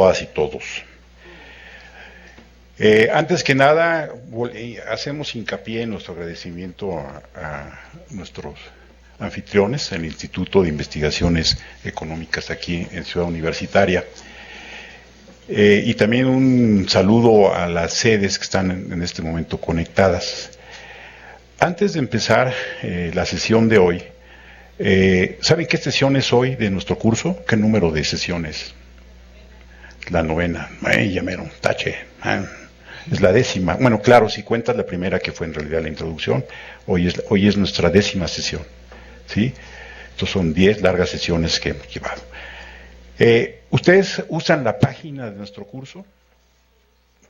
todas y todos. Antes que nada, hacemos hincapié en nuestro agradecimiento a nuestros anfitriones, el Instituto de Investigaciones Económicas aquí en Ciudad Universitaria, y también un saludo a las sedes que están en este momento conectadas. Antes de empezar la sesión de hoy, ¿saben qué sesión es hoy de nuestro curso? ¿Qué número de sesiones? La 9ª. Llamero, tache. Es la 10ª. Bueno, claro, si cuentas la primera, que fue en realidad la introducción, hoy es nuestra 10ª sesión. ¿Sí? Estos son 10 largas sesiones que hemos llevado. ¿Ustedes usan la página de nuestro curso?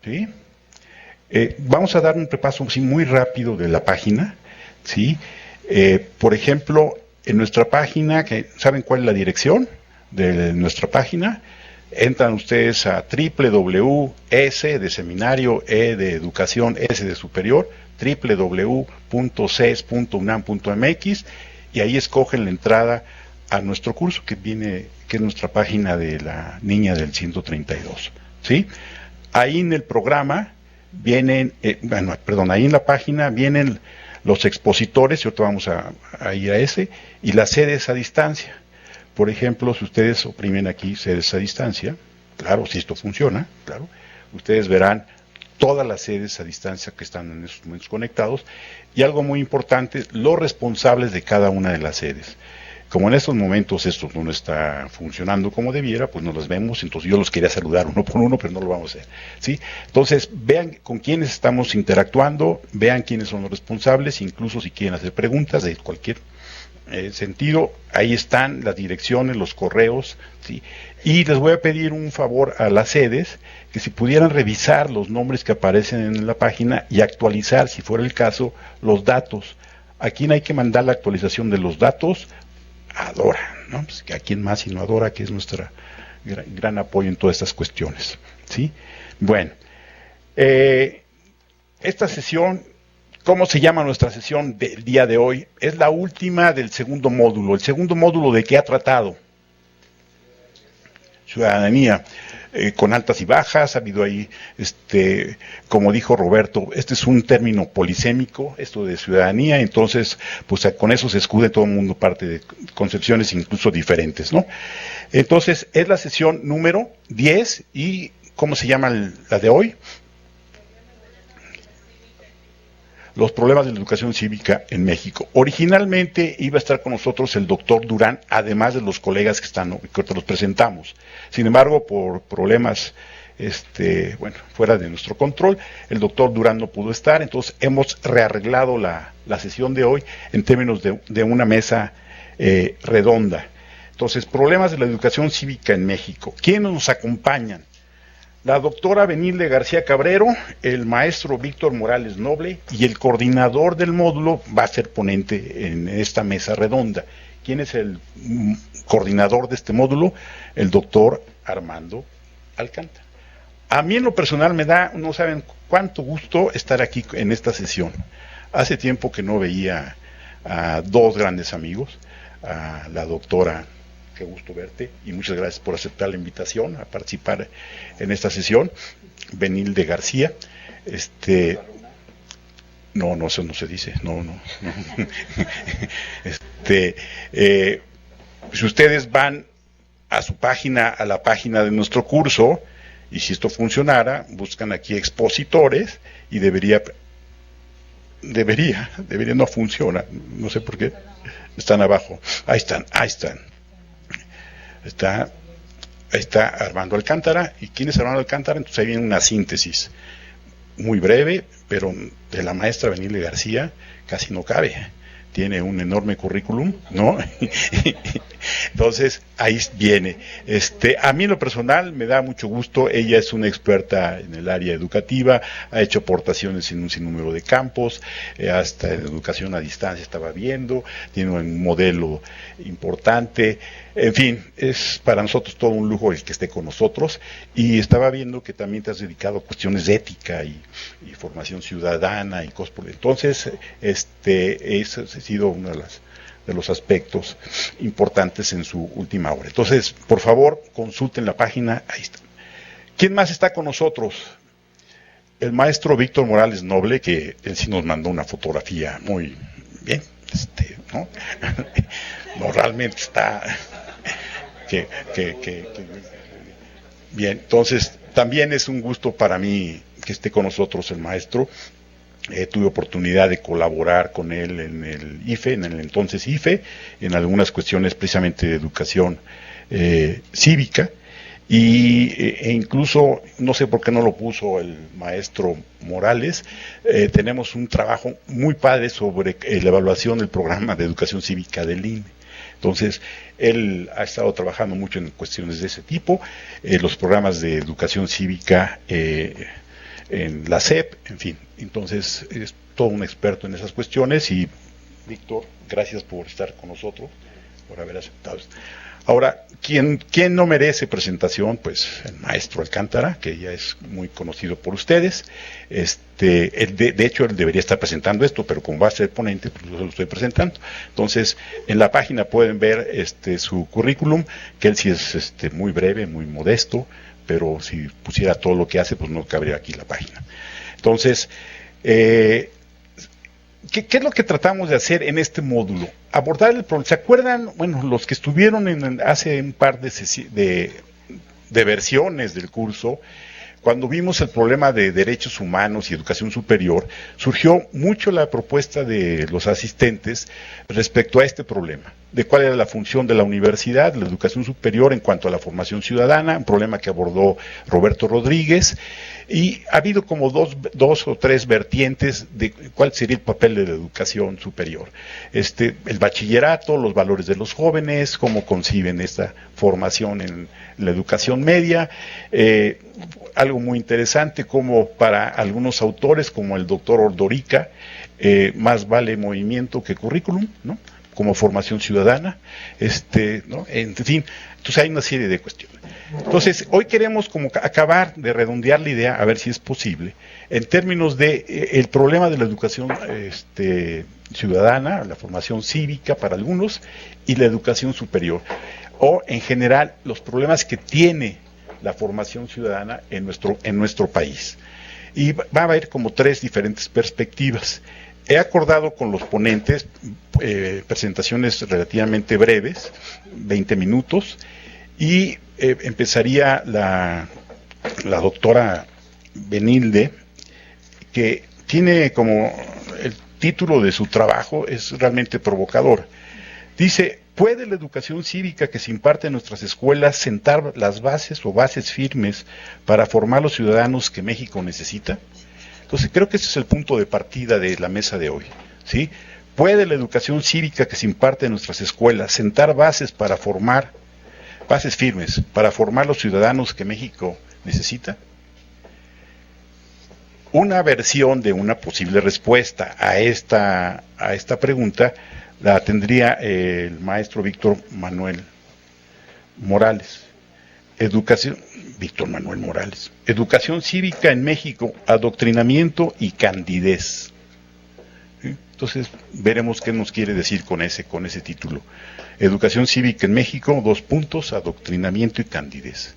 ¿Sí? Vamos a dar un repaso así muy rápido de la página. ¿Sí? Por ejemplo, en nuestra página, ¿saben cuál es la dirección de nuestra página? Entran ustedes a www.s de seminario, e de educación, s de superior, www.ces.unam.mx, y ahí escogen la entrada a nuestro curso, que es nuestra página de la niña del 132. ¿Sí? Ahí en el programa vienen, ahí en la página vienen los expositores, y ahorita vamos a ir a ese, y las sedes a distancia. Por ejemplo, si ustedes oprimen aquí sedes a distancia, claro, si esto funciona, claro, ustedes verán todas las sedes a distancia que están en estos momentos conectados, y algo muy importante, los responsables de cada una de las sedes. Como en estos momentos esto no está funcionando como debiera, pues no los vemos, entonces yo los quería saludar uno por uno, pero no lo vamos a hacer, ¿sí? Entonces, vean con quiénes estamos interactuando, vean quiénes son los responsables, incluso si quieren hacer preguntas de cualquier sentido, ahí están las direcciones, los correos, ¿sí? Y les voy a pedir un favor a las sedes, que si pudieran revisar los nombres que aparecen en la página y actualizar, si fuera el caso, los datos. ¿A quién hay que mandar la actualización de los datos? A Dora, ¿no? Pues, ¿a quién más sino a Dora, que es nuestra gran apoyo en todas estas cuestiones, ¿sí? Bueno, esta sesión, ¿cómo se llama nuestra sesión del día de hoy? Es la última del segundo módulo. ¿El segundo módulo de qué ha tratado? Ciudadanía, con altas y bajas. Ha habido ahí, como dijo Roberto, este es un término polisémico, esto de ciudadanía, entonces, pues con eso se escude todo el mundo, parte de concepciones incluso diferentes, ¿no? Entonces, es la sesión número 10, y ¿cómo se llama la de hoy? Los problemas de la educación cívica en México. Originalmente iba a estar con nosotros el doctor Durán, además de los colegas que los presentamos. Sin embargo, por problemas fuera de nuestro control, el doctor Durán no pudo estar, entonces hemos rearreglado la sesión de hoy en términos de una mesa redonda. Entonces, problemas de la educación cívica en México. ¿Quiénes nos acompañan? La doctora Benilde García Cabrero, el maestro Víctor Morales Noble, y el coordinador del módulo va a ser ponente en esta mesa redonda. ¿Quién es el coordinador de este módulo? El doctor Armando Alcántara. A mí en lo personal me da, no saben cuánto gusto estar aquí en esta sesión. Hace tiempo que no veía a dos grandes amigos, a la doctora, qué gusto verte, y muchas gracias por aceptar la invitación a participar en esta sesión, Benilde García. No, eso no se dice, no. Si ustedes van a su página, a la página de nuestro curso, y si esto funcionara, buscan aquí expositores, y debería, no funciona, no sé por qué, están abajo, ahí están. Está Armando Alcántara. ¿Y quién es Armando Alcántara? Entonces ahí viene una síntesis muy breve, pero de la maestra Benilde García casi no cabe. Tiene un enorme currículum, ¿no? Entonces, ahí viene. A mí en lo personal me da mucho gusto. Ella es una experta en el área educativa, ha hecho aportaciones en un sinnúmero de campos, hasta en educación a distancia estaba viendo, tiene un modelo importante. En fin, es para nosotros todo un lujo el que esté con nosotros, y estaba viendo que también te has dedicado a cuestiones de ética y formación ciudadana y cosas por el. Entonces, ese ha sido uno de los aspectos importantes en su última obra. Entonces, por favor, consulten la página, ahí está. ¿Quién más está con nosotros? El maestro Víctor Morales Noble, que él sí nos mandó una fotografía muy bien, ¿no? No, realmente está bien. Entonces, también es un gusto para mí que esté con nosotros el maestro. Tuve oportunidad de colaborar con él en el IFE, en el entonces IFE, en algunas cuestiones precisamente de educación cívica, e incluso, no sé por qué no lo puso el maestro Morales, tenemos un trabajo muy padre sobre la evaluación del programa de educación cívica del INE. Entonces, él ha estado trabajando mucho en cuestiones de ese tipo, los programas de educación cívica en la SEP, en fin. Entonces, es todo un experto en esas cuestiones y, Víctor, gracias por estar con nosotros, por haber aceptado esto. Ahora, ¿quién no merece presentación? Pues el maestro Alcántara, que ya es muy conocido por ustedes. De hecho, él debería estar presentando esto, pero como va a ser ponente, pues yo lo estoy presentando. Entonces, en la página pueden ver su currículum, que él sí es muy breve, muy modesto, pero si pusiera todo lo que hace, pues no cabría aquí la página. Entonces, ¿qué es lo que tratamos de hacer en este módulo? Abordar el problema. ¿Se acuerdan? Bueno, los que estuvieron hace un par de versiones del curso, cuando vimos el problema de derechos humanos y educación superior, surgió mucho la propuesta de los asistentes respecto a este problema, de cuál era la función de la universidad, la educación superior en cuanto a la formación ciudadana, un problema que abordó Roberto Rodríguez, y ha habido como dos o tres vertientes de cuál sería el papel de la educación superior. El bachillerato, los valores de los jóvenes, cómo conciben esta formación en la educación media, algo muy interesante como para algunos autores, como el doctor Ordorica, más vale movimiento que currículum, ¿no? Como formación ciudadana, ¿no? En fin, entonces hay una serie de cuestiones. Entonces, hoy queremos como acabar de redondear la idea, a ver si es posible, en términos de el problema de la educación ciudadana, la formación cívica para algunos, y la educación superior, o en general los problemas que tiene la formación ciudadana en nuestro país. Y va a haber como tres diferentes perspectivas. He acordado con los ponentes presentaciones relativamente breves, 20 minutos, y empezaría la doctora Benilde, que tiene como el título de su trabajo, es realmente provocador. Dice: ¿puede la educación cívica que se imparte en nuestras escuelas sentar las bases o bases firmes para formar los ciudadanos que México necesita? Entonces creo que ese es el punto de partida de la mesa de hoy, ¿sí? ¿Puede la educación cívica que se imparte en nuestras escuelas sentar bases firmes para formar los ciudadanos que México necesita? Una versión de una posible respuesta a esta pregunta la tendría el maestro Víctor Manuel Morales. Víctor Manuel Morales. Educación cívica en México, adoctrinamiento y candidez. ¿Sí? Entonces, veremos qué nos quiere decir con ese título. Educación cívica en México, : adoctrinamiento y candidez.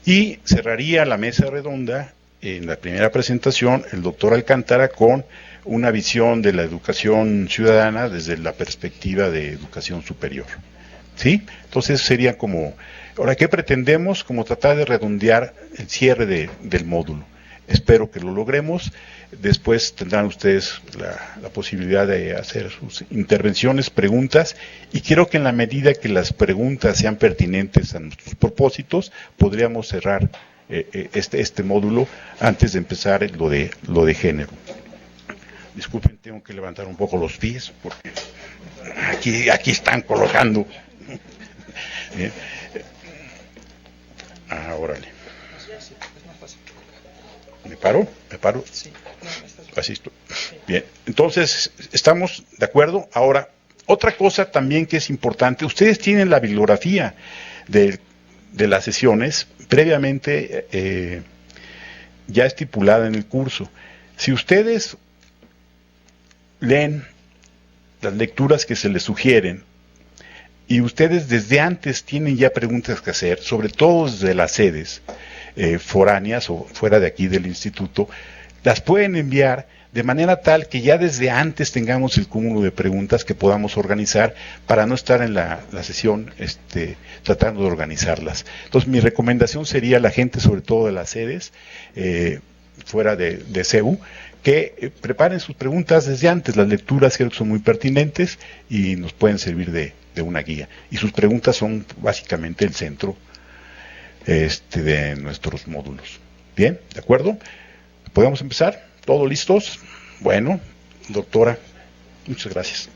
Y cerraría la mesa redonda, en la primera presentación, el doctor Alcántara con una visión de la educación ciudadana desde la perspectiva de educación superior. ¿Sí? Entonces sería como, ahora, ¿qué pretendemos? Como tratar de redondear el cierre del módulo. Espero que lo logremos. Después tendrán ustedes la posibilidad de hacer sus intervenciones, preguntas, y creo que en la medida que las preguntas sean pertinentes a nuestros propósitos, podríamos cerrar este módulo antes de empezar lo de género. Disculpen, tengo que levantar un poco los pies porque aquí están colocando. Bien. Órale. ¿Me paro? Sí. Así estoy. Bien, entonces, ¿estamos de acuerdo? Ahora, otra cosa también que es importante, ustedes tienen la bibliografía de las sesiones previamente ya estipulada en el curso. Si ustedes leen las lecturas que se les sugieren, y ustedes desde antes tienen ya preguntas que hacer, sobre todo desde las sedes, foráneas o fuera de aquí del instituto, las pueden enviar de manera tal que ya desde antes tengamos el cúmulo de preguntas que podamos organizar para no estar en la sesión tratando de organizarlas. Entonces mi recomendación sería a la gente, sobre todo de las sedes, fuera de CEU, que preparen sus preguntas desde antes. Las lecturas creo que son muy pertinentes y nos pueden servir de una guía. Y sus preguntas son básicamente el centro de nuestros módulos. Bien, ¿de acuerdo? ¿Podemos empezar? ¿Todos listos? Bueno, doctora, muchas gracias.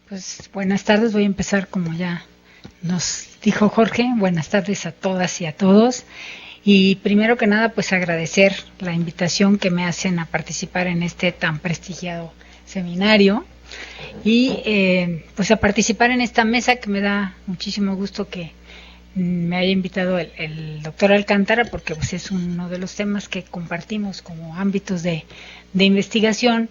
Pues buenas tardes, voy a empezar como ya nos dijo Jorge. Buenas tardes a todas y a todos. Y primero que nada, pues agradecer la invitación que me hacen a participar en este tan prestigiado seminario y pues a participar en esta mesa que me da muchísimo gusto que me haya invitado el doctor Alcántara, porque pues es uno de los temas que compartimos como ámbitos de investigación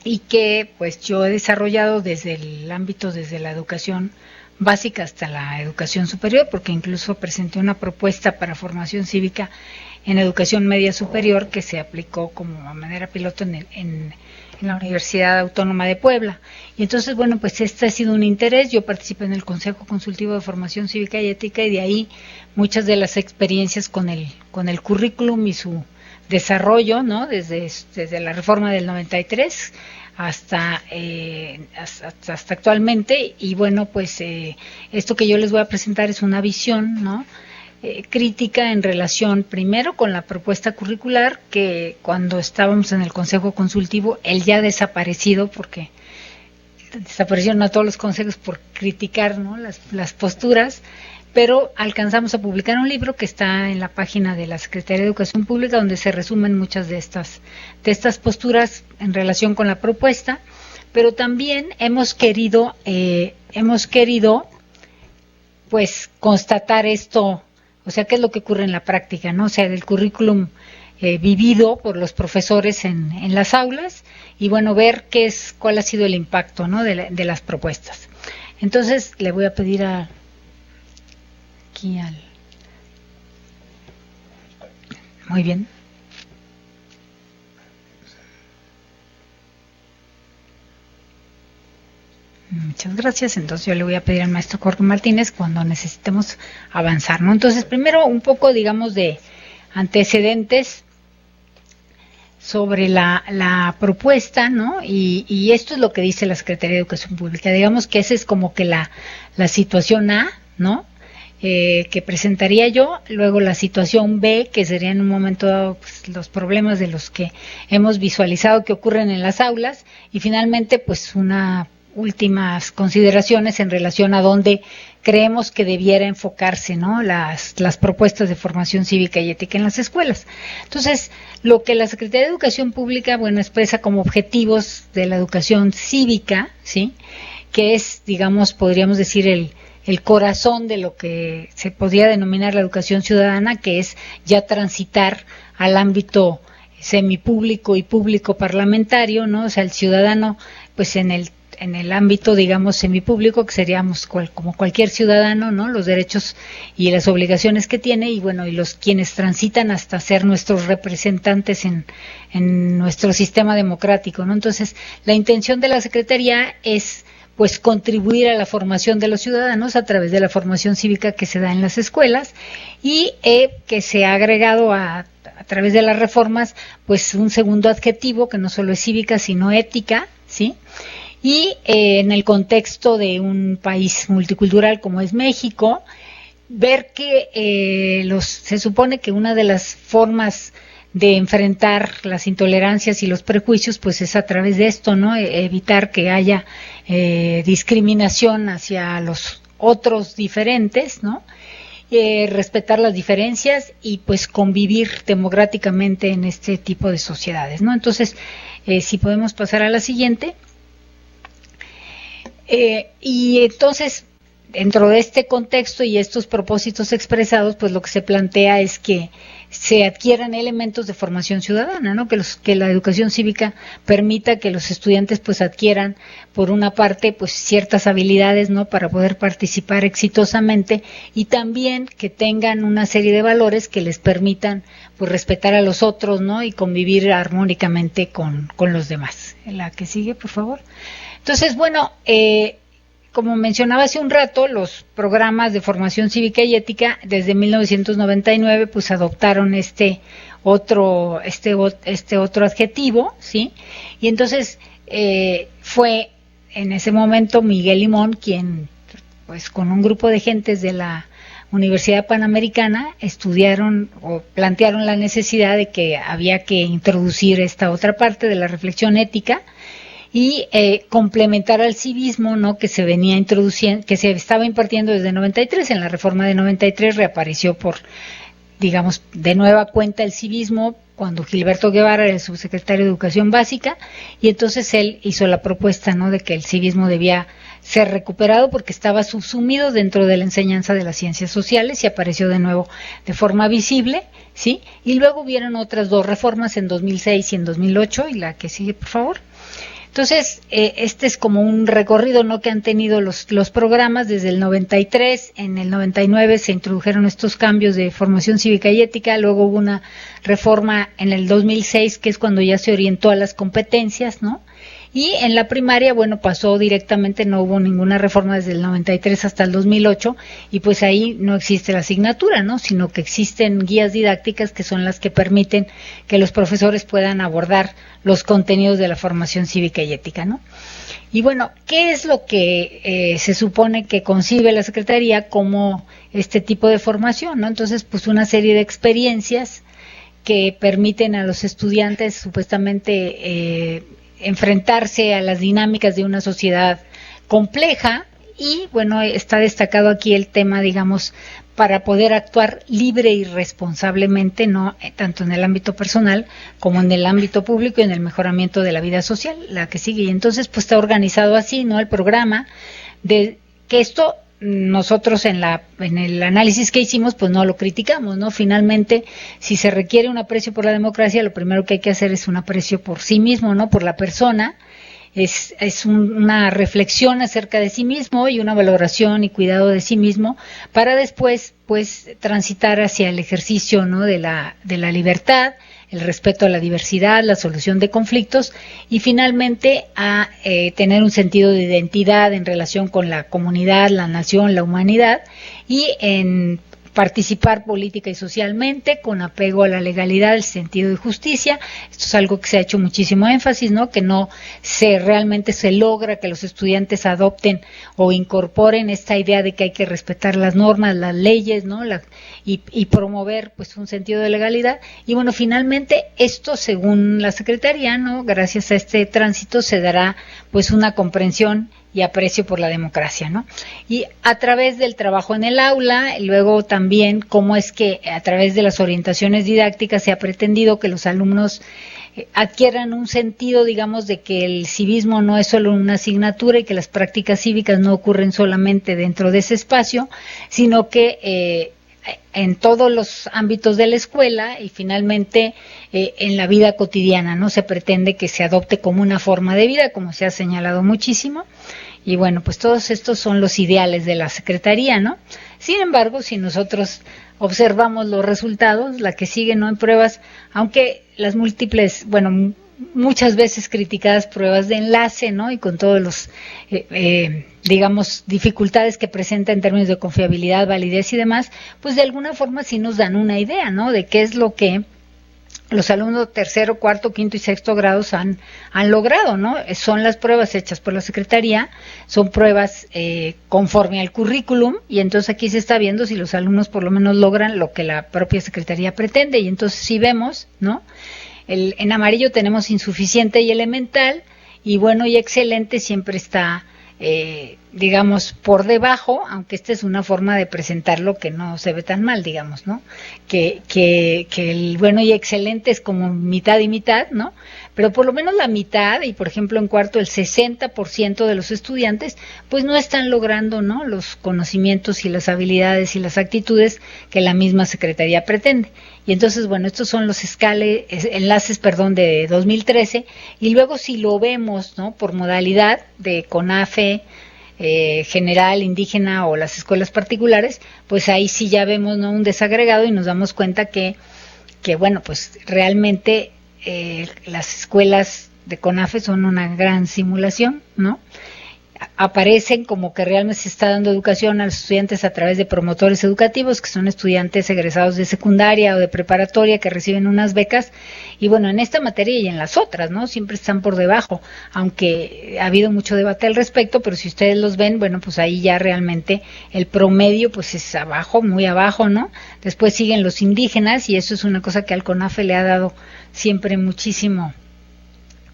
y que pues yo he desarrollado desde el ámbito, desde la educación básica hasta la educación superior, porque incluso presenté una propuesta para formación cívica en educación media superior que se aplicó como a manera piloto en la Universidad Autónoma de Puebla. Y entonces, bueno, pues este ha sido un interés. Yo participé en el Consejo Consultivo de Formación Cívica y Ética y de ahí muchas de las experiencias con el currículum y su desarrollo, ¿no? Desde la reforma del 93 hasta actualmente. Y bueno, pues esto que yo les voy a presentar es una visión, ¿no? Crítica en relación primero con la propuesta curricular, que cuando estábamos en el Consejo Consultivo, él ya desaparecido, porque desaparecieron a todos los consejos por criticar, ¿no? las posturas, pero alcanzamos a publicar un libro que está en la página de la Secretaría de Educación Pública, donde se resumen muchas de estas posturas en relación con la propuesta, pero también hemos querido pues constatar esto. O sea, ¿qué es lo que ocurre en la práctica, no? O sea, del currículum vivido por los profesores en las aulas y, bueno, ver cuál ha sido el impacto, ¿no? de las propuestas. Entonces, le voy a pedir Muy bien. Muchas gracias. Entonces yo le voy a pedir al maestro Jorge Martínez cuando necesitemos avanzar, ¿no? Entonces, primero un poco, digamos, de antecedentes sobre la propuesta, ¿no? Y esto es lo que dice la Secretaría de Educación Pública. Digamos que esa es como que la situación A, ¿no? Que presentaría yo, luego la situación B, que sería en un momento dado pues, los problemas de los que hemos visualizado que ocurren en las aulas, y finalmente pues últimas consideraciones en relación a dónde creemos que debiera enfocarse, ¿no? las propuestas de formación cívica y ética en las escuelas. Entonces, lo que la Secretaría de Educación Pública, bueno, expresa como objetivos de la educación cívica, ¿sí? Que es, digamos, podríamos decir el corazón de lo que se podría denominar la educación ciudadana, que es ya transitar al ámbito semipúblico y público parlamentario, ¿no? O sea, el ciudadano, pues en el ámbito, digamos, semipúblico, que seríamos como cualquier ciudadano, ¿no? Los derechos y las obligaciones que tiene, y bueno, y los quienes transitan hasta ser nuestros representantes en nuestro sistema democrático, ¿no? Entonces, la intención de la Secretaría es pues contribuir a la formación de los ciudadanos a través de la formación cívica que se da en las escuelas y que se ha agregado a través de las reformas pues un segundo adjetivo que no solo es cívica sino ética, ¿sí? Y en el contexto de un país multicultural como es México, ver que se supone que una de las formas de enfrentar las intolerancias y los prejuicios pues es a través de esto, ¿no? Evitar que haya discriminación hacia los otros diferentes, ¿no? Respetar las diferencias y pues convivir democráticamente en este tipo de sociedades, ¿no? Entonces, si podemos pasar a la siguiente. Y entonces, dentro de este contexto y estos propósitos expresados, pues lo que se plantea es que se adquieran elementos de formación ciudadana, ¿no? Que la educación cívica permita que los estudiantes pues adquieran, por una parte, pues ciertas habilidades, ¿no? Para poder participar exitosamente, y también que tengan una serie de valores que les permitan pues respetar a los otros, ¿no? Y convivir armónicamente con los demás. La que sigue, por favor. Entonces, bueno, como mencionaba hace un rato, los programas de formación cívica y ética desde 1999 pues adoptaron este otro adjetivo, ¿sí? Y entonces fue en ese momento Miguel Limón quien, pues con un grupo de gentes de la Universidad Panamericana, estudiaron o plantearon la necesidad de que había que introducir esta otra parte de la reflexión ética y complementar al civismo, ¿no? Que se venía introduciendo, que se estaba impartiendo desde 93. En la reforma de 93 reapareció digamos, de nueva cuenta el civismo cuando Gilberto Guevara era el subsecretario de Educación Básica, y entonces él hizo la propuesta, ¿no? De que el civismo debía ser recuperado porque estaba subsumido dentro de la enseñanza de las ciencias sociales, y apareció de nuevo de forma visible, ¿sí? Y luego hubieron otras dos reformas en 2006 y en 2008, y la que sigue, por favor. Entonces, este es como un recorrido, ¿no? Que han tenido los programas desde el 93. En el 99 se introdujeron estos cambios de formación cívica y ética. Luego hubo una reforma en el 2006, que es cuando ya se orientó a las competencias, ¿no? Y en la primaria, bueno, pasó directamente, no hubo ninguna reforma desde el 93 hasta el 2008, y pues ahí no existe la asignatura, ¿no? Sino que existen guías didácticas que son las que permiten que los profesores puedan abordar los contenidos de la formación cívica y ética, ¿no? Y bueno, ¿qué es lo que se supone que concibe la Secretaría como este tipo de formación, ¿no? Entonces, pues una serie de experiencias que permiten a los estudiantes supuestamente enfrentarse a las dinámicas de una sociedad compleja, y bueno, está destacado aquí el tema, digamos, para poder actuar libre y responsablemente, no tanto en el ámbito personal como en el ámbito público y en el mejoramiento de la vida social, la que sigue. Y entonces pues está organizado así, ¿no? El programa, de que esto nosotros en el análisis que hicimos pues no lo criticamos, ¿no? Finalmente, si se requiere un aprecio por la democracia, lo primero que hay que hacer es un aprecio por sí mismo, ¿no? Por la persona. Es una reflexión acerca de sí mismo y una valoración y cuidado de sí mismo, para después pues transitar hacia el ejercicio, ¿no? de la libertad, el respeto a la diversidad, la solución de conflictos, y finalmente a tener un sentido de identidad en relación con la comunidad, la nación, la humanidad, y en participar política y socialmente con apego a la legalidad, el sentido de justicia. Esto es algo que se ha hecho muchísimo énfasis, ¿no? Que no realmente se logra que los estudiantes adopten o incorporen esta idea de que hay que respetar las normas, las leyes, ¿no? Y promover pues un sentido de legalidad. Y bueno, finalmente esto, según la Secretaría, ¿no? Gracias a este tránsito se dará pues una comprensión y aprecio por la democracia, ¿no? Y a través del trabajo en el aula, luego también cómo es que a través de las orientaciones didácticas se ha pretendido que los alumnos adquieran un sentido, digamos, de que el civismo no es solo una asignatura y que las prácticas cívicas no ocurren solamente dentro de ese espacio, sino que en todos los ámbitos de la escuela y finalmente en la vida cotidiana, ¿no? Se pretende que se adopte como una forma de vida, como se ha señalado muchísimo. Y bueno, pues todos estos son los ideales de la Secretaría, ¿no? Sin embargo, si nosotros observamos los resultados, la que sigue, ¿no? En pruebas, aunque las múltiples, bueno, muchas veces criticadas pruebas de enlace, ¿no? Y con todos los, digamos, dificultades que presenta en términos de confiabilidad, validez y demás, pues de alguna forma sí nos dan una idea, ¿no? De qué es lo que los alumnos de tercero, cuarto, quinto y sexto grados han logrado, ¿no? Son las pruebas hechas por la Secretaría, son pruebas conforme al currículum, y entonces aquí se está viendo si los alumnos por lo menos logran lo que la propia Secretaría pretende, y entonces si vemos, ¿no? En amarillo tenemos insuficiente y elemental, y bueno y excelente siempre está digamos, por debajo, aunque esta es una forma de presentarlo que no se ve tan mal, digamos, ¿no? Que el bueno y excelente es como mitad y mitad, ¿no? Pero por lo menos la mitad, y por ejemplo en cuarto el 60% de los estudiantes, pues no están logrando, ¿no?, los conocimientos y las habilidades y las actitudes que la misma Secretaría pretende. Y entonces, bueno, estos son los enlaces de 2013, y luego si lo vemos, ¿no?, por modalidad de CONAFE, general, indígena o las escuelas particulares, pues ahí sí ya vemos, ¿no?, un desagregado, y nos damos cuenta que bueno, pues realmente las escuelas de CONAFE son una gran simulación, ¿no? Aparecen como que realmente se está dando educación a los estudiantes a través de promotores educativos, que son estudiantes egresados de secundaria o de preparatoria que reciben unas becas, y bueno, en esta materia y en las otras, ¿no?, siempre están por debajo, aunque ha habido mucho debate al respecto, pero si ustedes los ven, bueno, pues ahí ya realmente el promedio pues es abajo, muy abajo, ¿no? Después siguen los indígenas, y eso es una cosa que al CONAFE le ha dado siempre muchísimo,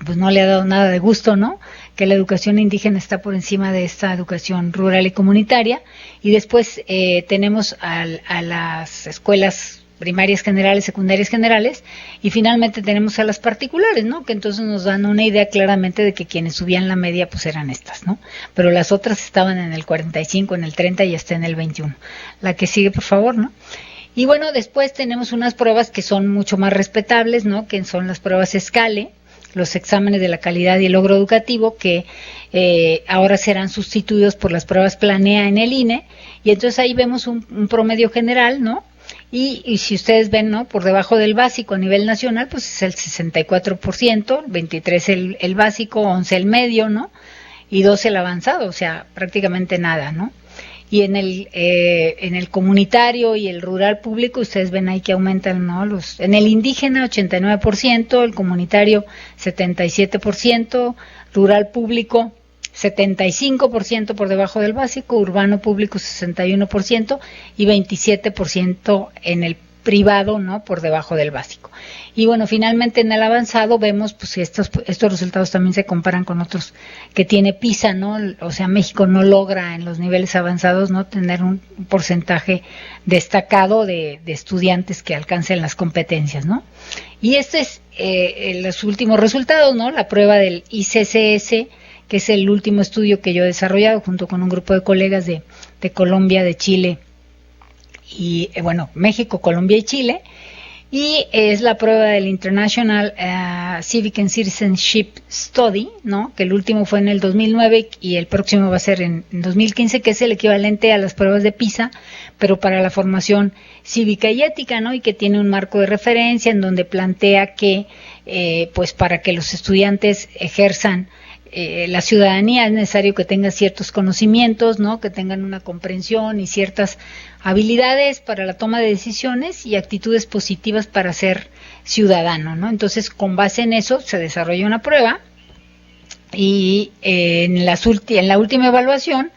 pues no le ha dado nada de gusto, ¿no?, que la educación indígena está por encima de esta educación rural y comunitaria. Y después tenemos a las escuelas primarias generales, secundarias generales, y finalmente tenemos a las particulares, ¿no?, que entonces nos dan una idea claramente de que quienes subían la media pues eran estas, ¿no? Pero las otras estaban en el 45, en el 30 y hasta en el 21. La que sigue, por favor, ¿no? Y bueno, después tenemos unas pruebas que son mucho más respetables, ¿no?, que son las pruebas SCALE, los exámenes de la calidad y el logro educativo, que ahora serán sustituidos por las pruebas Planea en el INE, y entonces ahí vemos un promedio general, ¿no? Y si ustedes ven, ¿no?, por debajo del básico a nivel nacional, pues es el 64%, 23% el básico, 11% el medio, ¿no?, y 12% el avanzado, o sea, prácticamente nada, ¿no? Y en el comunitario y el rural público, ustedes ven ahí que aumentan, ¿no?, en el indígena 89%, el comunitario 77%, rural público 75% por debajo del básico, urbano público 61% y 27% en el privado, ¿no?, por debajo del básico. Y bueno, finalmente en el avanzado vemos pues que estos resultados también se comparan con otros que tiene PISA, ¿no? O sea, México no logra en los niveles avanzados, ¿no?, tener un porcentaje destacado de estudiantes que alcancen las competencias, ¿no? Y este es los últimos resultados, ¿no? La prueba del ICCS, que es el último estudio que yo he desarrollado junto con un grupo de colegas de Colombia, de Chile y bueno, México, Colombia y Chile, y es la prueba del International Civic and Citizenship Study, ¿no?, que el último fue en el 2009 y el próximo va a ser en 2015, que es el equivalente a las pruebas de PISA, pero para la formación cívica y ética, ¿no?, y que tiene un marco de referencia en donde plantea que pues para que los estudiantes ejerzan la ciudadanía es necesario que tengan ciertos conocimientos, ¿no?, que tengan una comprensión y ciertas habilidades para la toma de decisiones y actitudes positivas para ser ciudadano, ¿no? Entonces, con base en eso se desarrolla una prueba, y en la última evaluación,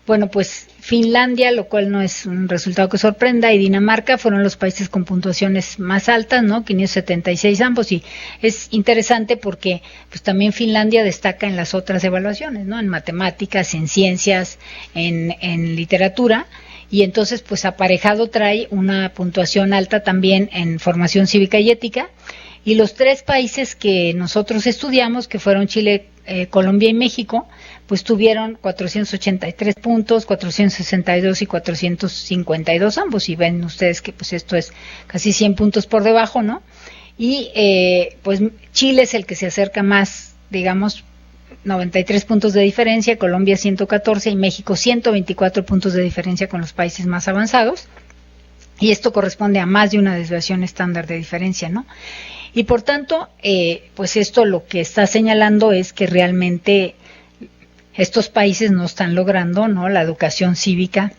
bueno, pues Finlandia, lo cual no es un resultado que sorprenda, y Dinamarca fueron los países con puntuaciones más altas, ¿no?, 576 ambos, y es interesante porque pues también Finlandia destaca en las otras evaluaciones, ¿no?, en matemáticas, en ciencias, en literatura, y entonces pues aparejado trae una puntuación alta también en formación cívica y ética. Y los tres países que nosotros estudiamos, que fueron Chile, Colombia y México, pues tuvieron 483 puntos, 462 y 452 ambos, y ven ustedes que pues esto es casi 100 puntos por debajo, ¿no? Y pues Chile es el que se acerca más, digamos, 93 puntos de diferencia, Colombia 114 y México 124 puntos de diferencia con los países más avanzados, y esto corresponde a más de una desviación estándar de diferencia, ¿no? Y por tanto, pues esto lo que está señalando es que realmente estos países no están logrando, ¿no?, la educación cívica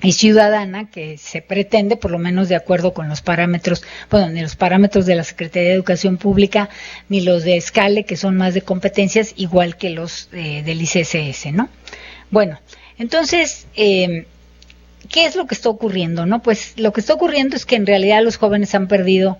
y ciudadana que se pretende, por lo menos de acuerdo con los parámetros, bueno, ni los parámetros de la Secretaría de Educación Pública, ni los de SCALE, que son más de competencias, igual que los del ICCS, ¿no? Bueno, entonces, ¿qué es lo que está ocurriendo, no? Pues lo que está ocurriendo es que en realidad los jóvenes han perdido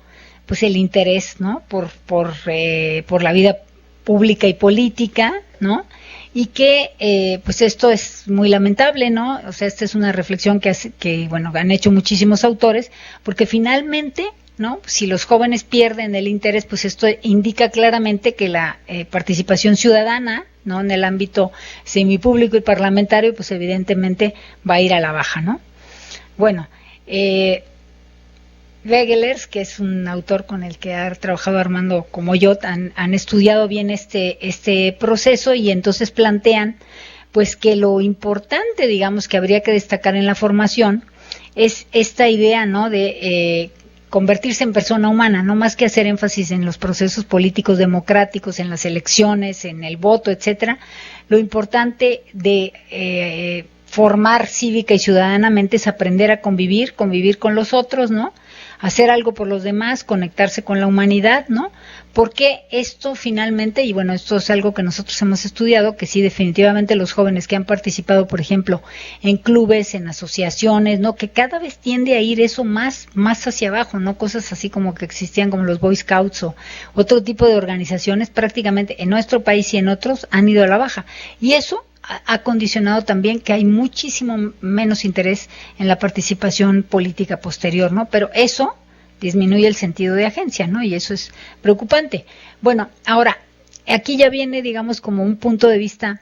pues el interés, ¿no?, por la vida pública y política, ¿no? Y que pues esto es muy lamentable, ¿no? O sea, esta es una reflexión que bueno, han hecho muchísimos autores, porque finalmente, ¿no? Si los jóvenes pierden el interés, pues esto indica claramente que la participación ciudadana, ¿no? En el ámbito semipúblico y parlamentario, pues evidentemente va a ir a la baja, ¿no? Bueno, Wegelers, que es un autor con el que ha trabajado Armando como yo, han estudiado bien este proceso y entonces plantean pues que lo importante, digamos, que habría que destacar en la formación es esta idea, ¿no? De convertirse en persona humana, no más que hacer énfasis en los procesos políticos democráticos, en las elecciones, en el voto, etcétera. Lo importante de formar cívica y ciudadanamente es aprender a convivir con los otros, ¿no? Hacer algo por los demás, conectarse con la humanidad, ¿no? Porque esto finalmente, y bueno, esto es algo que nosotros hemos estudiado, que sí, definitivamente los jóvenes que han participado, por ejemplo, en clubes, en asociaciones, ¿no? Que cada vez tiende a ir eso más hacia abajo, ¿no? Cosas así como que existían como los Boy Scouts o otro tipo de organizaciones, prácticamente en nuestro país y en otros han ido a la baja. Y eso ha condicionado también que hay muchísimo menos interés en la participación política posterior, ¿no? Pero eso disminuye el sentido de agencia, ¿no? Y eso es preocupante. Bueno, ahora, aquí ya viene, digamos, como un punto de vista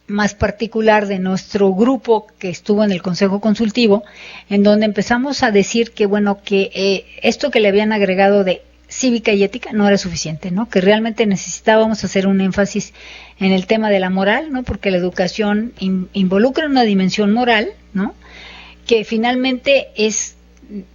más particular de nuestro grupo que estuvo en el Consejo Consultivo, en donde empezamos a decir que, bueno, que esto que le habían agregado de cívica y ética no era suficiente, ¿no? Que realmente necesitábamos hacer un énfasis en el tema de la moral, ¿no? Porque la educación involucra una dimensión moral, ¿no? Que finalmente es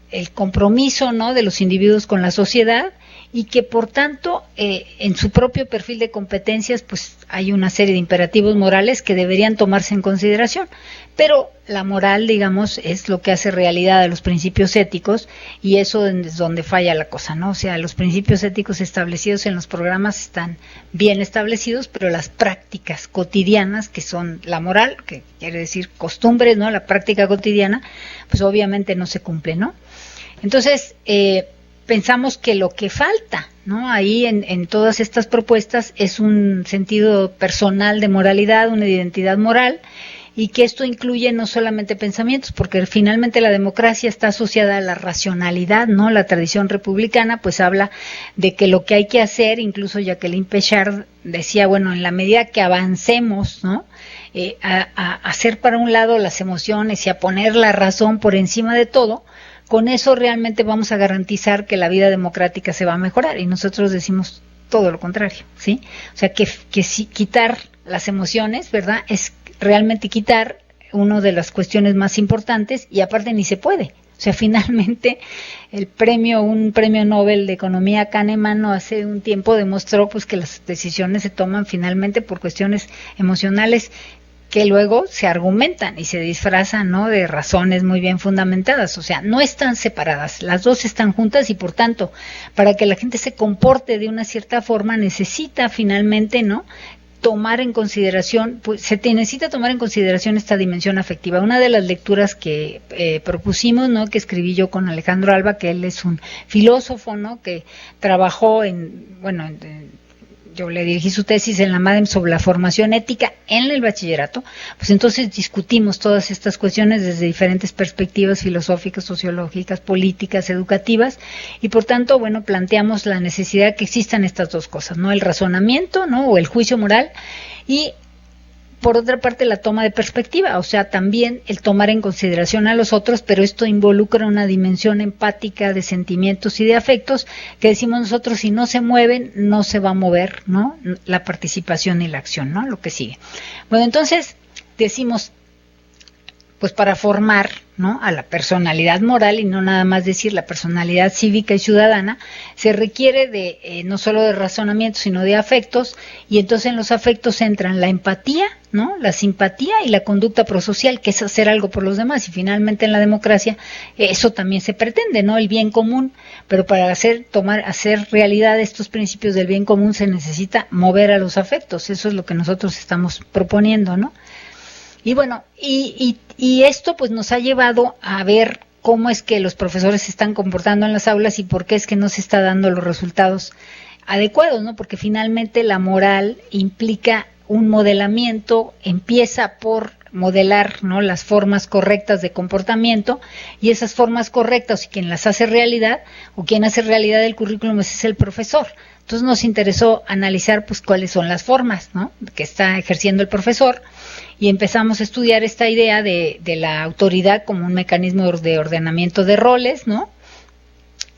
el compromiso, ¿no? De los individuos con la sociedad y que por tanto en su propio perfil de competencias pues hay una serie de imperativos morales que deberían tomarse en consideración, pero la moral, digamos, es lo que hace realidad a los principios éticos y eso es donde falla la cosa, ¿no? O sea, los principios éticos establecidos en los programas están bien establecidos, pero las prácticas cotidianas, que son la moral, que quiere decir costumbres, ¿no? La práctica cotidiana, pues obviamente no se cumple, ¿no? Entonces, pensamos que lo que falta, ¿no? Ahí en todas estas propuestas es un sentido personal de moralidad, una identidad moral, y que esto incluye no solamente pensamientos, porque finalmente la democracia está asociada a la racionalidad, ¿no? La tradición republicana pues habla de que lo que hay que hacer, incluso Jacqueline Pechard decía, bueno, en la medida que avancemos, ¿no? A hacer para un lado las emociones y a poner la razón por encima de todo, con eso realmente vamos a garantizar que la vida democrática se va a mejorar, y nosotros decimos todo lo contrario, ¿sí? O sea, que si quitar las emociones, ¿verdad?, es realmente quitar una de las cuestiones más importantes, y aparte ni se puede. O sea, finalmente un premio Nobel de Economía, Kahneman, hace un tiempo demostró pues que las decisiones se toman finalmente por cuestiones emocionales que luego se argumentan y se disfrazan, ¿no?, de razones muy bien fundamentadas. O sea, no están separadas, las dos están juntas, y por tanto, para que la gente se comporte de una cierta forma, necesita finalmente, ¿no?, tomar en consideración, pues se necesita tomar en consideración esta dimensión afectiva. Una de las lecturas que propusimos, ¿no?, que escribí yo con Alejandro Alba, que él es un filósofo, ¿no?, que trabajó yo le dirigí su tesis en la MADEM sobre la formación ética en el bachillerato, pues entonces discutimos todas estas cuestiones desde diferentes perspectivas filosóficas, sociológicas, políticas, educativas, y por tanto, bueno, planteamos la necesidad de que existan estas dos cosas, ¿no? El razonamiento, ¿no?, o el juicio moral, y por otra parte la toma de perspectiva, o sea, también el tomar en consideración a los otros, pero esto involucra una dimensión empática de sentimientos y de afectos que decimos nosotros, si no se mueven, no se va a mover, ¿no?, la participación y la acción, ¿no?, lo que sigue. Bueno, entonces decimos, pues para formar, ¿no?, a la personalidad moral, y no nada más decir la personalidad cívica y ciudadana, se requiere de no solo de razonamiento, sino de afectos, y entonces en los afectos entran la empatía, ¿no?, la simpatía y la conducta prosocial, que es hacer algo por los demás, y finalmente en la democracia eso también se pretende, ¿no?, el bien común, pero para hacer realidad estos principios del bien común se necesita mover a los afectos. Eso es lo que nosotros estamos proponiendo, ¿no? Y bueno, y esto pues nos ha llevado a ver cómo es que los profesores se están comportando en las aulas y por qué es que no se está dando los resultados adecuados, ¿no? Porque finalmente la moral implica un modelamiento, empieza por modelar, ¿no?, las formas correctas de comportamiento, y esas formas correctas, y quien las hace realidad, o quien hace realidad el currículum, es el profesor. Entonces nos interesó analizar pues cuáles son las formas, ¿no?, que está ejerciendo el profesor, y empezamos a estudiar esta idea de la autoridad como un mecanismo de ordenamiento de roles, ¿no?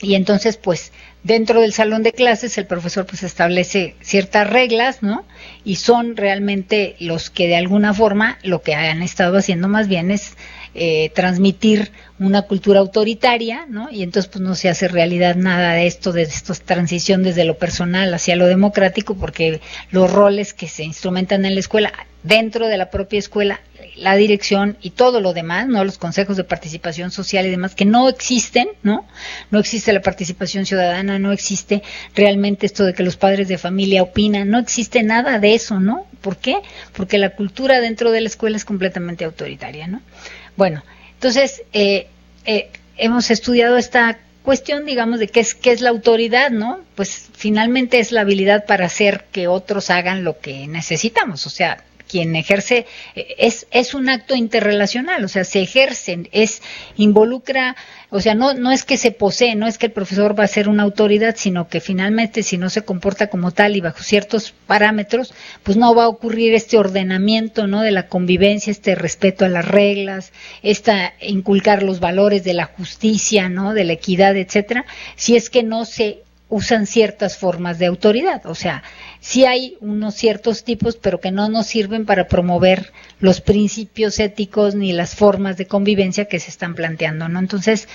Y entonces pues dentro del salón de clases el profesor pues establece ciertas reglas, ¿no? Y son realmente los que de alguna forma lo que han estado haciendo más bien es transmitir una cultura autoritaria, ¿no? Y entonces pues no se hace realidad nada de esto, transición desde lo personal hacia lo democrático, porque los roles que se instrumentan en la escuela, dentro de la propia escuela, la dirección y todo lo demás, ¿no?, los consejos de participación social y demás, que no existen, ¿no? No existe la participación ciudadana, no existe realmente esto de que los padres de familia opinan, no existe nada de eso, ¿no? ¿Por qué? Porque la cultura dentro de la escuela es completamente autoritaria, ¿no? Bueno, entonces hemos estudiado esta cuestión, digamos, de qué es la autoridad, ¿no? Pues finalmente es la habilidad para hacer que otros hagan lo que necesitamos, o sea, quien ejerce es un acto interrelacional, o sea, se ejerce, involucra, o sea, no es que se posee, no es que el profesor va a ser una autoridad, sino que finalmente si no se comporta como tal y bajo ciertos parámetros, pues no va a ocurrir este ordenamiento, ¿no?, de la convivencia, este respeto a las reglas, inculcar los valores de la justicia, ¿no?, de la equidad, etcétera, si es que no se usan ciertas formas de autoridad. O sea, sí hay unos ciertos tipos, pero que no nos sirven para promover los principios éticos ni las formas de convivencia que se están planteando, ¿no? Entonces,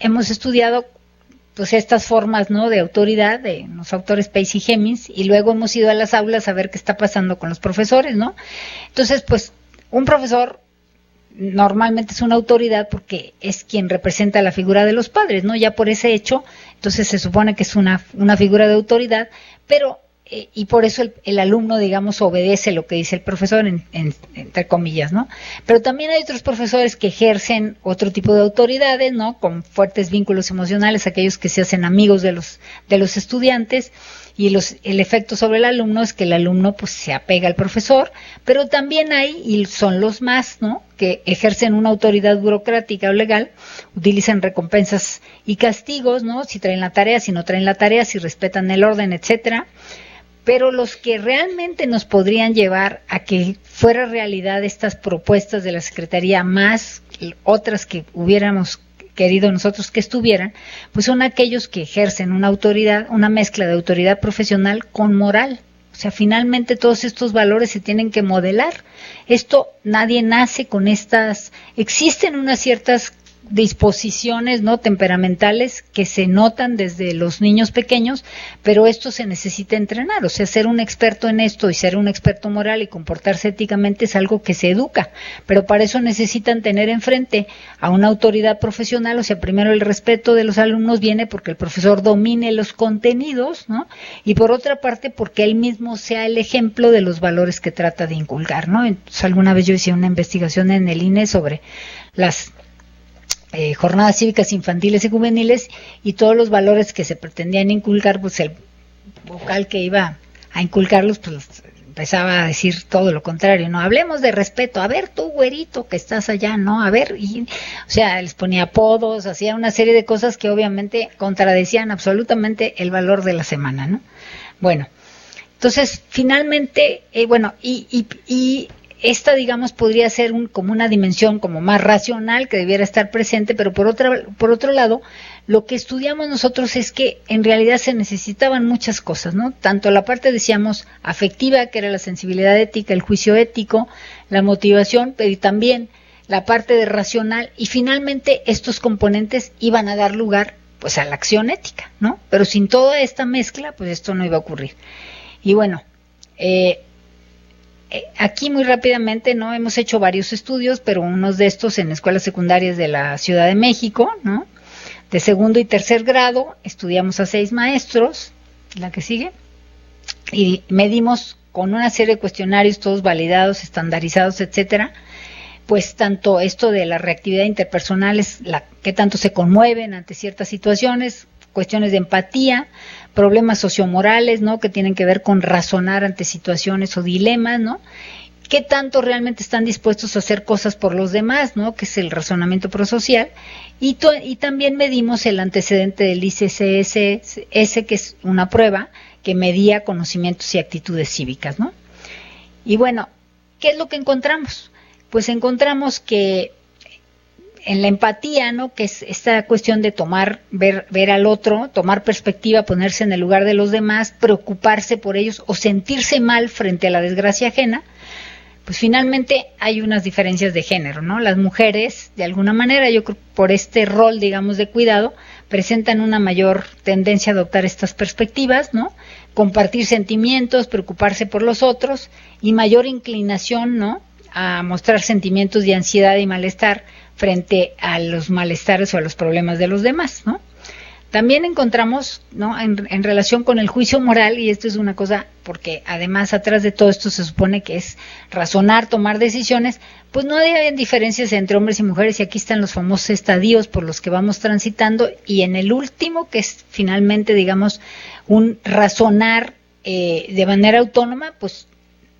hemos estudiado pues estas formas, ¿no?, de autoridad de los autores Pace y Hemings, y luego hemos ido a las aulas a ver qué está pasando con los profesores, ¿no? Entonces, pues, un profesor normalmente es una autoridad porque es quien representa la figura de los padres, ¿no? Ya por ese hecho, entonces se supone que es una figura de autoridad, pero y por eso el alumno, digamos, obedece lo que dice el profesor, entre comillas, ¿no? Pero también hay otros profesores que ejercen otro tipo de autoridades, ¿no?, con fuertes vínculos emocionales, aquellos que se hacen amigos de los estudiantes, y el efecto sobre el alumno es que el alumno pues se apega al profesor, pero también hay, y son los más, ¿no?, que ejercen una autoridad burocrática o legal, utilizan recompensas y castigos, ¿no?, si traen la tarea, si no traen la tarea, si respetan el orden, etcétera. Pero los que realmente nos podrían llevar a que fuera realidad estas propuestas de la Secretaría, más otras que hubiéramos querido nosotros que estuvieran, pues son aquellos que ejercen una autoridad, una mezcla de autoridad profesional con moral. O sea, finalmente todos estos valores se tienen que modelar. Esto, nadie nace con estas, existen unas ciertas disposiciones, ¿no?, temperamentales que se notan desde los niños pequeños, pero esto se necesita entrenar. O sea, ser un experto en esto y ser un experto moral y comportarse éticamente es algo que se educa, pero para eso necesitan tener enfrente a una autoridad profesional. O sea, primero el respeto de los alumnos viene porque el profesor domine los contenidos, ¿no?, y por otra parte porque él mismo sea el ejemplo de los valores que trata de inculcar, ¿no? Entonces, alguna vez yo hice una investigación en el INE sobre las jornadas cívicas infantiles y juveniles, y todos los valores que se pretendían inculcar, pues el vocal que iba a inculcarlos pues empezaba a decir todo lo contrario, ¿no? Hablemos de respeto, a ver tú güerito que estás allá, ¿no? A ver, o sea, les ponía apodos, hacía una serie de cosas que obviamente contradecían absolutamente el valor de la semana, ¿no? Bueno, entonces finalmente, y esta, digamos, podría ser como una dimensión como más racional que debiera estar presente, pero por otro lado, lo que estudiamos nosotros es que en realidad se necesitaban muchas cosas, ¿no? Tanto la parte, decíamos, afectiva, que era la sensibilidad ética, el juicio ético, la motivación, pero también la parte de racional, y finalmente estos componentes iban a dar lugar pues a la acción ética, ¿no? Pero sin toda esta mezcla, pues esto no iba a ocurrir. Y bueno, aquí muy rápidamente, ¿no?, hemos hecho varios estudios, pero unos de estos en escuelas secundarias de la Ciudad de México, ¿no?, de segundo y tercer grado, estudiamos a 6 maestros, la que sigue, y medimos con una serie de cuestionarios, todos validados, estandarizados, etcétera, pues tanto esto de la reactividad interpersonal, qué tanto se conmueven ante ciertas situaciones, cuestiones de empatía, problemas sociomorales, ¿no? Que tienen que ver con razonar ante situaciones o dilemas, ¿no? ¿Qué tanto realmente están dispuestos a hacer cosas por los demás, ¿no? Que es el razonamiento prosocial. Y también medimos el antecedente del ICCSS, que es una prueba que medía conocimientos y actitudes cívicas, ¿no? Y bueno, ¿qué es lo que encontramos? Pues encontramos que en la empatía, ¿no? Que es esta cuestión de ver al otro, tomar perspectiva, ponerse en el lugar de los demás, preocuparse por ellos o sentirse mal frente a la desgracia ajena, pues finalmente hay unas diferencias de género, ¿no? Las mujeres, de alguna manera, yo creo por este rol, digamos, de cuidado, presentan una mayor tendencia a adoptar estas perspectivas, ¿no? Compartir sentimientos, preocuparse por los otros y mayor inclinación, ¿no? A mostrar sentimientos de ansiedad y malestar frente a los malestares o a los problemas de los demás, ¿no? También encontramos, ¿no? En relación con el juicio moral, y esto es una cosa, porque además atrás de todo esto se supone que es razonar, tomar decisiones, pues no hay diferencias entre hombres y mujeres, y aquí están los famosos estadios por los que vamos transitando, y en el último, que es finalmente, digamos, un razonar de manera autónoma, pues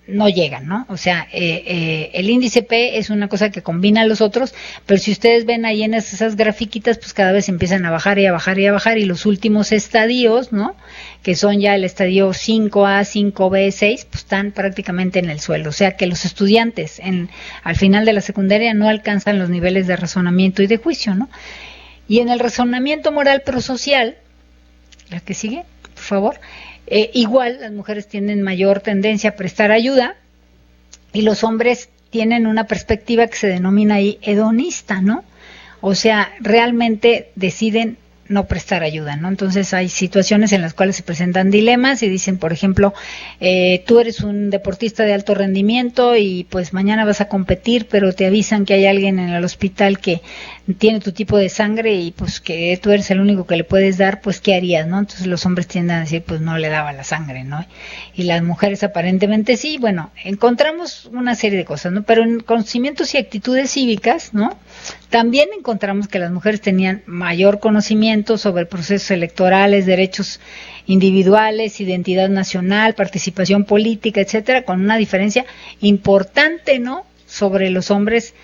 no llegan, ¿no? O sea, el índice P es una cosa que combina a los otros, pero si ustedes ven ahí en esas grafiquitas, pues cada vez empiezan a bajar y a bajar y a bajar, y los últimos estadios, ¿no? Que son ya el estadio 5A, 5B, 6, pues están prácticamente en el suelo. O sea que los estudiantes al final de la secundaria no alcanzan los niveles de razonamiento y de juicio, ¿no? Y en el razonamiento moral prosocial, la que sigue, por favor. Igual las mujeres tienen mayor tendencia a prestar ayuda y los hombres tienen una perspectiva que se denomina ahí hedonista, ¿no? O sea, realmente deciden no prestar ayuda, ¿no? Entonces hay situaciones en las cuales se presentan dilemas y dicen, por ejemplo, tú eres un deportista de alto rendimiento y pues mañana vas a competir, pero te avisan que hay alguien en el hospital que tiene tu tipo de sangre y pues que tú eres el único que le puedes dar, pues ¿qué harías, no? Entonces los hombres tienden a decir, pues no le daba la sangre, ¿no? Y las mujeres aparentemente sí. Bueno, encontramos una serie de cosas, ¿no? Pero en conocimientos y actitudes cívicas, ¿no? También encontramos que las mujeres tenían mayor conocimiento sobre procesos electorales, derechos individuales, identidad nacional, participación política, etcétera, con una diferencia importante, ¿no? Sobre los hombres,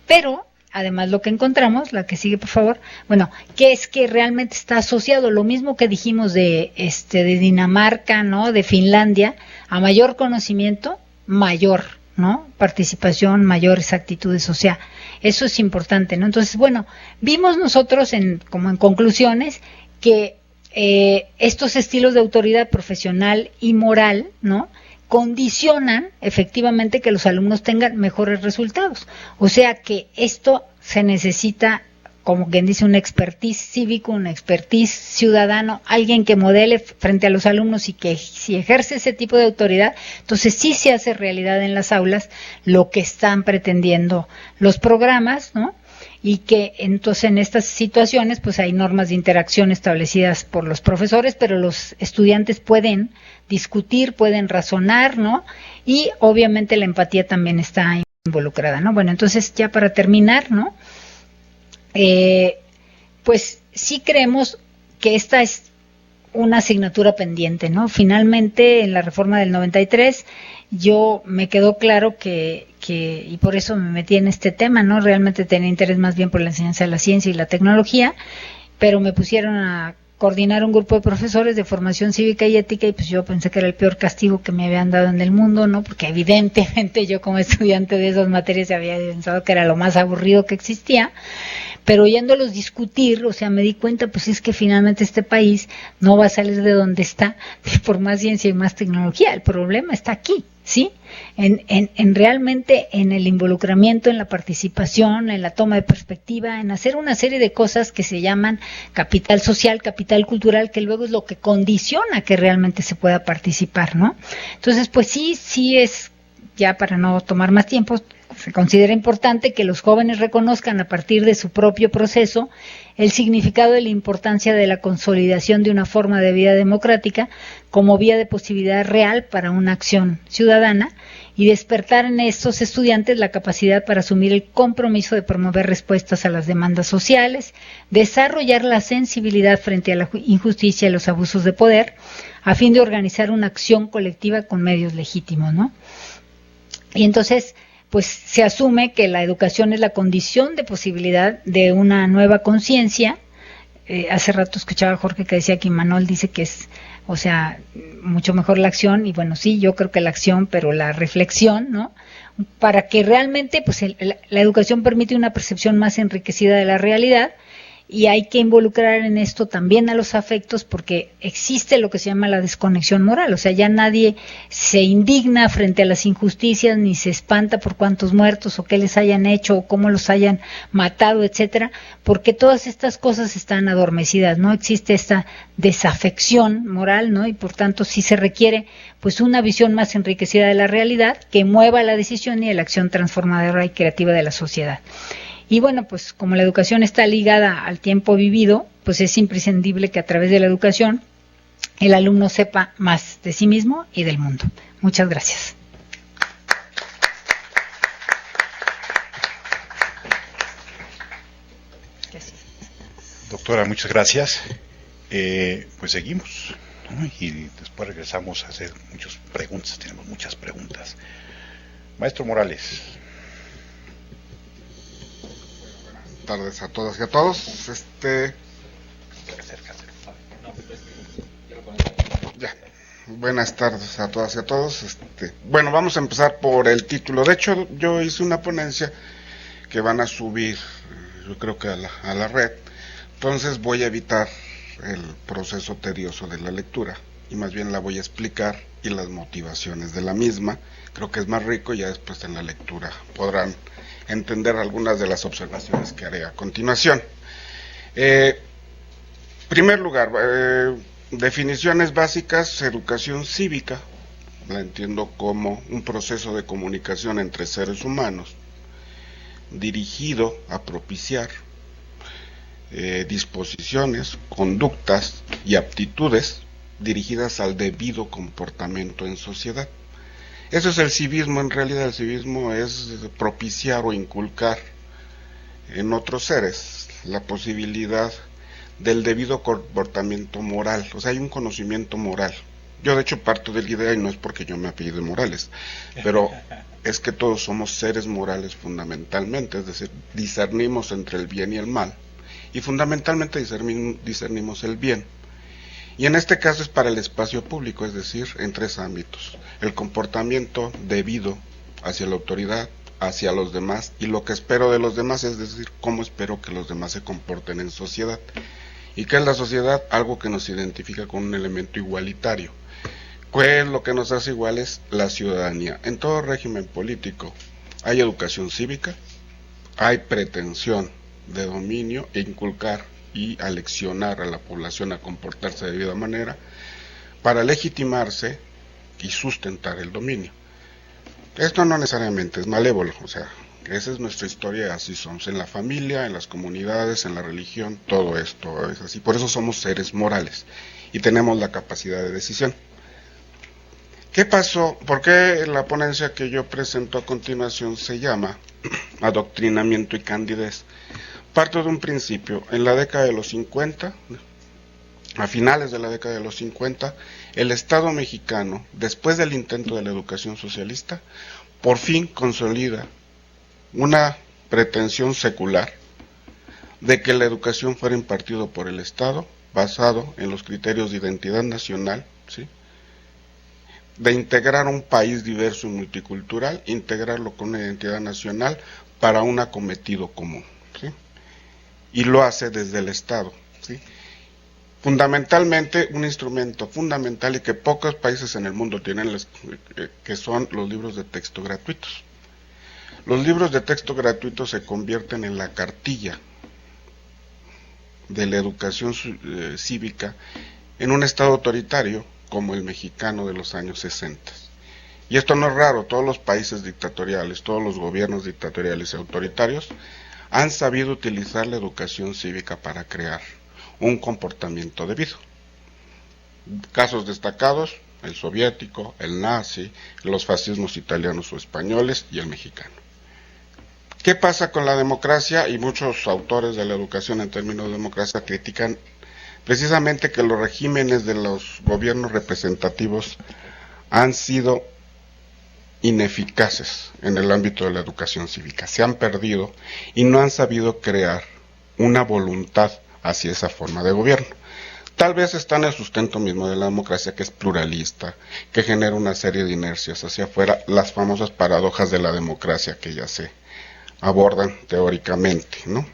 pero además lo que encontramos, la que sigue por favor, bueno, que es que realmente está asociado, lo mismo que dijimos de Dinamarca, ¿no? De Finlandia, a mayor conocimiento, mayor, ¿no? Participación, mayores actitudes, o sea, eso es importante, ¿no? Entonces, bueno, vimos nosotros como en conclusiones que estos estilos de autoridad profesional y moral, ¿no? Condicionan efectivamente que los alumnos tengan mejores resultados. O sea que esto se necesita, como quien dice, un expertise cívico, un expertise ciudadano, alguien que modele frente a los alumnos y que si ejerce ese tipo de autoridad, entonces sí se hace realidad en las aulas lo que están pretendiendo los programas, ¿no? Y que entonces en estas situaciones pues hay normas de interacción establecidas por los profesores, pero los estudiantes pueden discutir, pueden razonar, ¿no? Y obviamente la empatía también está involucrada, ¿no? Bueno, entonces ya para terminar, ¿no? Pues sí creemos que esta es una asignatura pendiente, ¿no? Finalmente, en la reforma del 93, yo me quedó claro que y por eso me metí en este tema, ¿no? Realmente tenía interés más bien por la enseñanza de la ciencia y la tecnología, pero me pusieron a coordinar un grupo de profesores de formación cívica y ética y pues yo pensé que era el peor castigo que me habían dado en el mundo, ¿no? Porque evidentemente yo como estudiante de esas materias había pensado que era lo más aburrido que existía, pero oyéndolos discutir, o sea, me di cuenta, pues es que finalmente este país no va a salir de donde está por más ciencia y más tecnología, el problema está aquí, ¿sí? En realmente en el involucramiento, en la participación, en la toma de perspectiva, en hacer una serie de cosas que se llaman capital social, capital cultural, que luego es lo que condiciona que realmente se pueda participar, ¿no? Entonces, pues sí es, ya para no tomar más tiempo, se considera importante que los jóvenes reconozcan a partir de su propio proceso el significado y la importancia de la consolidación de una forma de vida democrática como vía de posibilidad real para una acción ciudadana y despertar en estos estudiantes la capacidad para asumir el compromiso de promover respuestas a las demandas sociales, desarrollar la sensibilidad frente a la injusticia y los abusos de poder, a fin de organizar una acción colectiva con medios legítimos, ¿no? Y entonces, pues se asume que la educación es la condición de posibilidad de una nueva conciencia. Hace rato escuchaba a Jorge que decía que Imanol dice que es, o sea, mucho mejor la acción, y bueno, sí, yo creo que la acción, pero la reflexión, ¿no? Para que realmente, pues la educación permite una percepción más enriquecida de la realidad, y hay que involucrar en esto también a los afectos, porque existe lo que se llama la desconexión moral, o sea, ya nadie se indigna frente a las injusticias, ni se espanta por cuántos muertos, o qué les hayan hecho, o cómo los hayan matado, etcétera, porque todas estas cosas están adormecidas, no existe esta desafección moral, ¿no? Y por tanto sí se requiere pues una visión más enriquecida de la realidad, que mueva la decisión y la acción transformadora y creativa de la sociedad. Y bueno, pues como la educación está ligada al tiempo vivido, pues es imprescindible que a través de la educación el alumno sepa más de sí mismo y del mundo. Muchas gracias. Doctora, muchas gracias. Pues seguimos, ¿no? Y después regresamos a hacer muchas preguntas, tenemos muchas preguntas. Maestro Morales. Buenas tardes a todas y a todos. Ya. Buenas tardes a todas y a todos. Bueno, vamos a empezar por el título. De hecho, yo hice una ponencia que van a subir, yo creo que a la red. Entonces voy a evitar el proceso tedioso de la lectura y más bien la voy a explicar y las motivaciones de la misma. Creo que es más rico y ya después en la lectura podrán entender algunas de las observaciones que haré a continuación. Primer lugar, definiciones básicas. Educación cívica la entiendo como un proceso de comunicación entre seres humanos dirigido a propiciar disposiciones, conductas y aptitudes dirigidas al debido comportamiento en sociedad. Eso es el civismo. En realidad el civismo es propiciar o inculcar en otros seres la posibilidad del debido comportamiento moral. O sea, hay un conocimiento moral. Yo de hecho parto de la idea, y no es porque yo me apellide Morales, pero es que todos somos seres morales fundamentalmente, es decir, discernimos entre el bien y el mal, y fundamentalmente discernimos el bien. Y en este caso es para el espacio público, es decir, en tres ámbitos: el comportamiento debido hacia la autoridad, hacia los demás, y lo que espero de los demás, es decir, cómo espero que los demás se comporten en sociedad. ¿Y qué es la sociedad? Algo que nos identifica con un elemento igualitario. ¿Qué es lo que nos hace iguales? La ciudadanía. En todo régimen político hay educación cívica, hay pretensión de dominio e inculcar y aleccionar a la población a comportarse de debida manera para legitimarse y sustentar el dominio. Esto no necesariamente es malévolo, o sea, esa es nuestra historia, así somos en la familia, en las comunidades, en la religión, todo esto es así. Por eso somos seres morales y tenemos la capacidad de decisión. ¿Qué pasó? ¿Por qué la ponencia que yo presento a continuación se llama Adoctrinamiento y Candidez? Parto de un principio. En la década de los 50, a finales de la década de los 50, el Estado mexicano, después del intento de la educación socialista, por fin consolida una pretensión secular de que la educación fuera impartida por el Estado, basado en los criterios de identidad nacional, ¿sí?, de integrar un país diverso y multicultural, integrarlo con una identidad nacional para un acometido común, ¿sí?, y lo hace desde el Estado, ¿sí? Fundamentalmente, un instrumento fundamental y que pocos países en el mundo tienen, que son los libros de texto gratuitos. Los libros de texto gratuitos se convierten en la cartilla de la educación cívica en un Estado autoritario como el mexicano de los años 60. Y esto no es raro, todos los países dictatoriales, todos los gobiernos dictatoriales y autoritarios han sabido utilizar la educación cívica para crear un comportamiento debido. Casos destacados: el soviético, el nazi, los fascismos italianos o españoles y el mexicano. ¿Qué pasa con la democracia? Y muchos autores de la educación en términos de democracia critican precisamente que los regímenes de los gobiernos representativos han sido ineficaces en el ámbito de la educación cívica, se han perdido y no han sabido crear una voluntad hacia esa forma de gobierno. Tal vez está en el sustento mismo de la democracia, que es pluralista, que genera una serie de inercias hacia afuera, las famosas paradojas de la democracia que ya se abordan teóricamente, ¿no?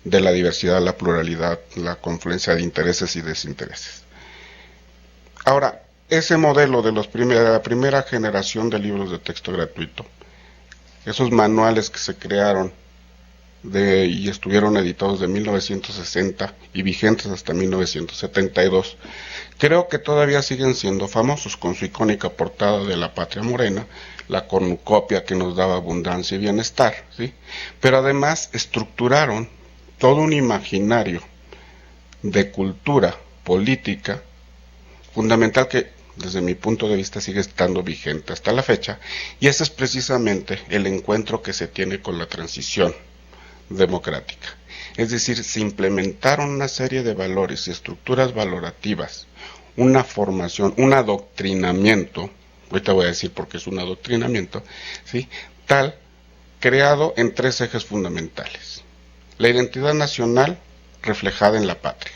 De la diversidad, la pluralidad, la confluencia de intereses y desintereses. Ahora, ese modelo de la primera generación de libros de texto gratuito, esos manuales que se crearon y estuvieron editados de 1960 y vigentes hasta 1972, creo que todavía siguen siendo famosos, con su icónica portada de la patria morena, la cornucopia que nos daba abundancia y bienestar, ¿sí? Pero además estructuraron todo un imaginario de cultura política fundamental que, desde mi punto de vista, sigue estando vigente hasta la fecha, y ese es precisamente el encuentro que se tiene con la transición democrática. Es decir, se implementaron una serie de valores y estructuras valorativas, una formación, un adoctrinamiento, ahorita voy a decir por qué es un adoctrinamiento, ¿sí? Tal, creado en tres ejes fundamentales: la identidad nacional reflejada en la patria.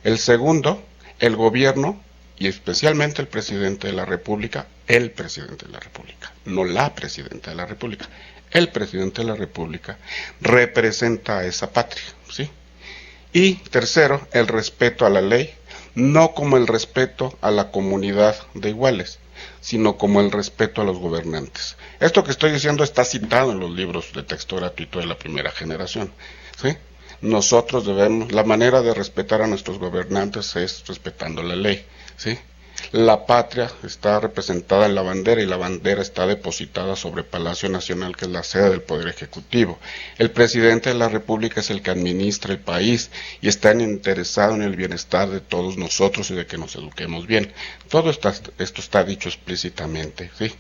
El segundo, el gobierno, y especialmente el presidente de la República, el presidente de la República, no la presidenta de la República, el presidente de la República representa a esa patria, ¿sí? Y tercero, el respeto a la ley, no como el respeto a la comunidad de iguales, sino como el respeto a los gobernantes. Esto que estoy diciendo está citado en los libros de texto gratuito de la primera generación, ¿sí? Nosotros debemos, la manera de respetar a nuestros gobernantes es respetando la ley, ¿sí? La patria está representada en la bandera y la bandera está depositada sobre Palacio Nacional, que es la sede del Poder Ejecutivo. El presidente de la República es el que administra el país y está interesado en el bienestar de todos nosotros y de que nos eduquemos bien. Todo esto está dicho explícitamente, ¿sí?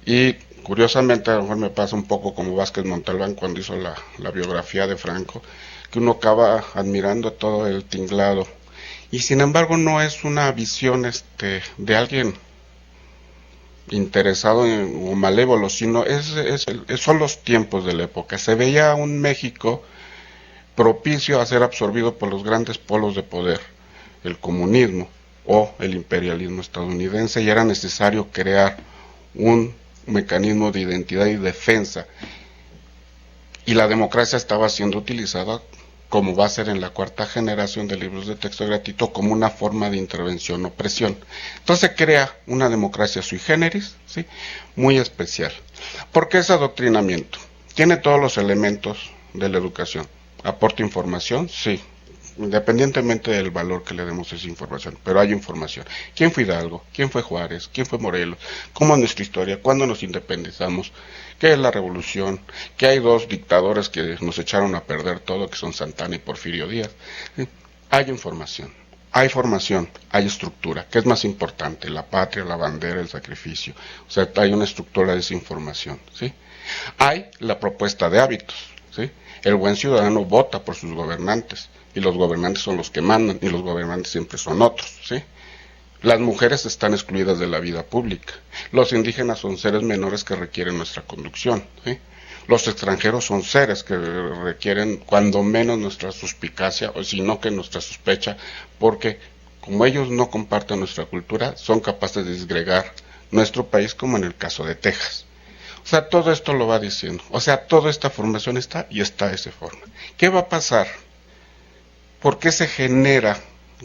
Y curiosamente, a lo mejor me pasa un poco como Vázquez Montalbán cuando hizo la biografía de Franco, que uno acaba admirando todo el tinglado. Y sin embargo no es una visión de alguien interesado o malévolo, sino son los tiempos de la época. Se veía un México propicio a ser absorbido por los grandes polos de poder, el comunismo o el imperialismo estadounidense, y era necesario crear un mecanismo de identidad y defensa. Y la democracia estaba siendo utilizada, como va a ser en la cuarta generación de libros de texto gratuito, como una forma de intervención o presión. Entonces se crea una democracia sui generis, ¿sí? Muy especial. ¿Por qué ese adoctrinamiento? Tiene todos los elementos de la educación. ¿Aporta información? Sí, independientemente del valor que le demos a esa información, pero hay información. ¿Quién fue Hidalgo? ¿Quién fue Juárez? ¿Quién fue Morelos? ¿Cómo es nuestra historia? ¿Cuándo nos independizamos? ¿Qué es la revolución? Que hay dos dictadores que nos echaron a perder todo, que son Santana y Porfirio Díaz. ¿Sí? Hay información, hay formación, hay estructura. ¿Qué es más importante? La patria, la bandera, el sacrificio. O sea, hay una estructura de esa información, ¿sí? Hay la propuesta de hábitos, ¿sí? El buen ciudadano vota por sus gobernantes, y los gobernantes son los que mandan, y los gobernantes siempre son otros, ¿sí? Las mujeres están excluidas de la vida pública. Los indígenas son seres menores que requieren nuestra conducción, ¿sí? Los extranjeros son seres que requieren cuando menos nuestra suspicacia, o si no que nuestra sospecha, porque como ellos no comparten nuestra cultura, son capaces de disgregar nuestro país, como en el caso de Texas. O sea, todo esto lo va diciendo. O sea, toda esta formación está y está de esa forma. ¿Qué va a pasar? ¿Por qué se genera?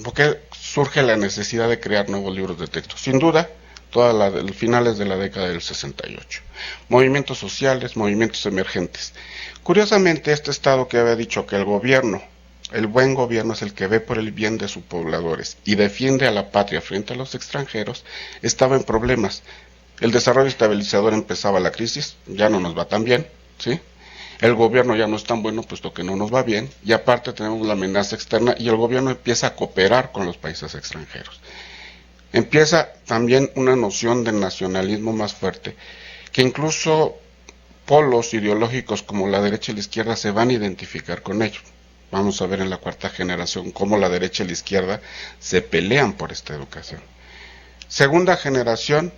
¿Por qué surge la necesidad de crear nuevos libros de texto? Sin duda, finales de la década del 68. Movimientos sociales, movimientos emergentes. Curiosamente, este Estado que había dicho que el buen gobierno es el que ve por el bien de sus pobladores y defiende a la patria frente a los extranjeros, estaba en problemas. El desarrollo estabilizador empezaba la crisis, ya no nos va tan bien, ¿sí? El gobierno ya no es tan bueno puesto que no nos va bien, y aparte tenemos la amenaza externa y el gobierno empieza a cooperar con los países extranjeros. Empieza también una noción de nacionalismo más fuerte, que incluso polos ideológicos como la derecha y la izquierda se van a identificar con ello. Vamos a ver en la cuarta generación cómo la derecha y la izquierda se pelean por esta educación. Segunda generación,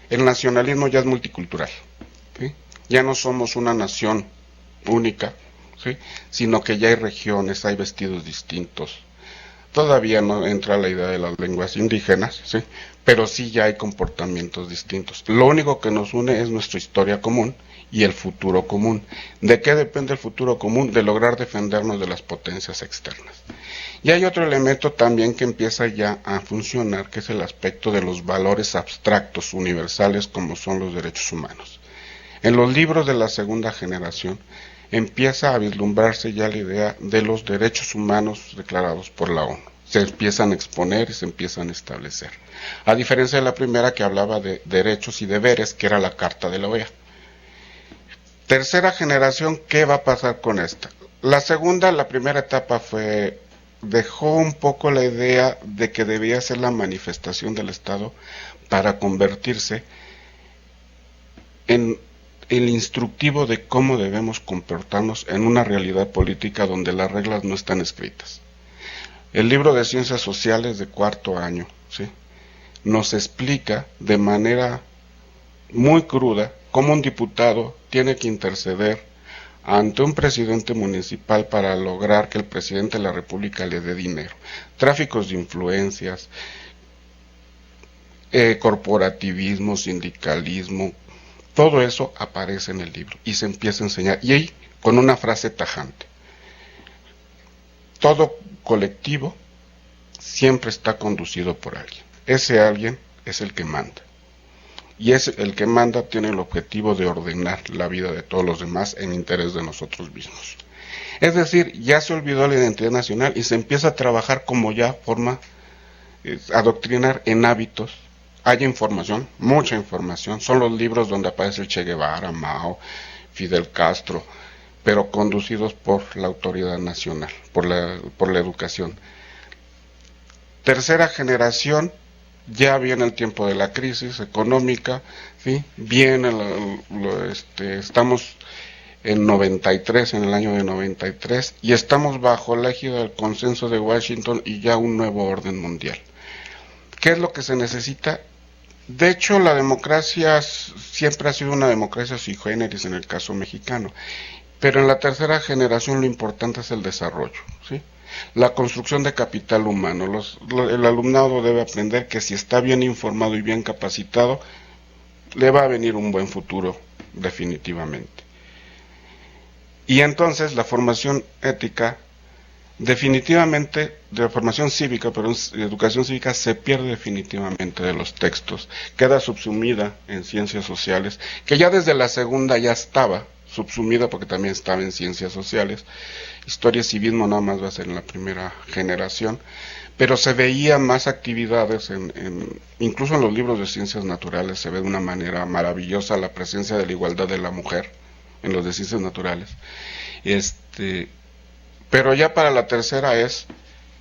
el nacionalismo ya es multicultural, ¿sí? Ya no somos una nación única, ¿sí? Sino que ya hay regiones, hay vestidos distintos. Todavía no entra la idea de las lenguas indígenas, ¿sí? Pero sí ya hay comportamientos distintos. Lo único que nos une es nuestra historia común y el futuro común. ¿De qué depende el futuro común? De lograr defendernos de las potencias externas. Y hay otro elemento también que empieza ya a funcionar, que es el aspecto de los valores abstractos universales como son los derechos humanos. En los libros de la segunda generación empieza a vislumbrarse ya la idea de los derechos humanos declarados por la ONU. Se empiezan a exponer y se empiezan a establecer. A diferencia de la primera que hablaba de derechos y deberes, que era la Carta de la OEA. Tercera generación, ¿qué va a pasar con esta? La primera etapa dejó un poco la idea de que debía ser la manifestación del Estado para convertirse en el instructivo de cómo debemos comportarnos en una realidad política donde las reglas no están escritas. El libro de Ciencias Sociales de cuarto año, ¿sí?, nos explica de manera muy cruda cómo un diputado tiene que interceder ante un presidente municipal para lograr que el presidente de la República le dé dinero. Tráficos de influencias, corporativismo, sindicalismo, todo eso aparece en el libro y se empieza a enseñar. Y ahí con una frase tajante: todo colectivo siempre está conducido por alguien. Ese alguien es el que manda. Y el que manda tiene el objetivo de ordenar la vida de todos los demás en interés de nosotros mismos. Es decir, ya se olvidó la identidad nacional y se empieza a trabajar como ya forma, adoctrinar en hábitos. Hay información, mucha información, son los libros donde aparece el Che Guevara, Mao, Fidel Castro, pero conducidos por la autoridad nacional, por la educación. Tercera generación, ya viene el tiempo de la crisis económica, ¿sí? Estamos en 93, en el año de 93, y estamos bajo la égida del consenso de Washington y ya un nuevo orden mundial. ¿Qué es lo que se necesita? De hecho, la democracia siempre ha sido una democracia sui generis en el caso mexicano, pero en la tercera generación lo importante es el desarrollo, ¿sí? La construcción de capital humano. El alumnado debe aprender que si está bien informado y bien capacitado, le va a venir un buen futuro, definitivamente. Y entonces la formación ética, definitivamente, de la formación cívica, pero educación cívica se pierde definitivamente de los textos, queda subsumida en ciencias sociales, que ya desde la segunda ya estaba subsumida porque también estaba en ciencias sociales. Historia y civismo nada más va a ser en la primera generación, pero se veía más actividades, incluso en los libros de ciencias naturales se ve de una manera maravillosa la presencia de la igualdad de la mujer en los de ciencias naturales. Pero ya para la tercera es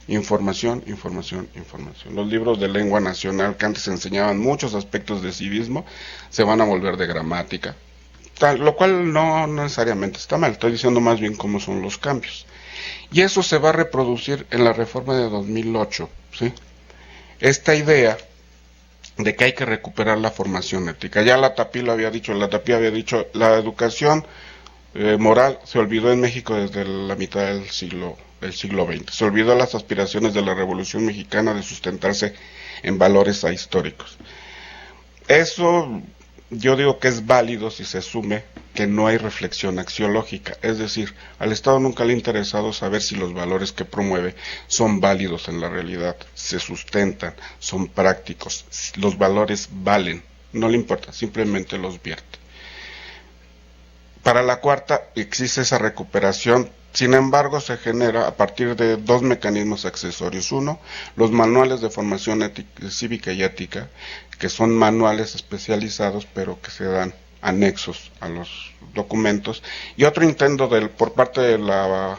información, información, información. Los libros de lengua nacional que antes enseñaban muchos aspectos de civismo se van a volver de gramática, lo cual no necesariamente está mal, estoy diciendo más bien cómo son los cambios. Y eso se va a reproducir en la reforma de 2008, ¿sí? Esta idea de que hay que recuperar la formación ética. Ya la Tapí había dicho, la educación moral se olvidó en México desde la mitad del siglo XX. Se olvidó las aspiraciones de la Revolución Mexicana de sustentarse en valores ahistóricos. Eso yo digo que es válido si se asume que no hay reflexión axiológica, es decir, al Estado nunca le ha interesado saber si los valores que promueve son válidos en la realidad, se sustentan, son prácticos, los valores valen, no le importa, simplemente los vierte. Para la cuarta existe esa recuperación, sin embargo se genera a partir de dos mecanismos accesorios. Uno, los manuales de formación cívica y ética, que son manuales especializados pero que se dan anexos a los documentos, y otro intento por parte de la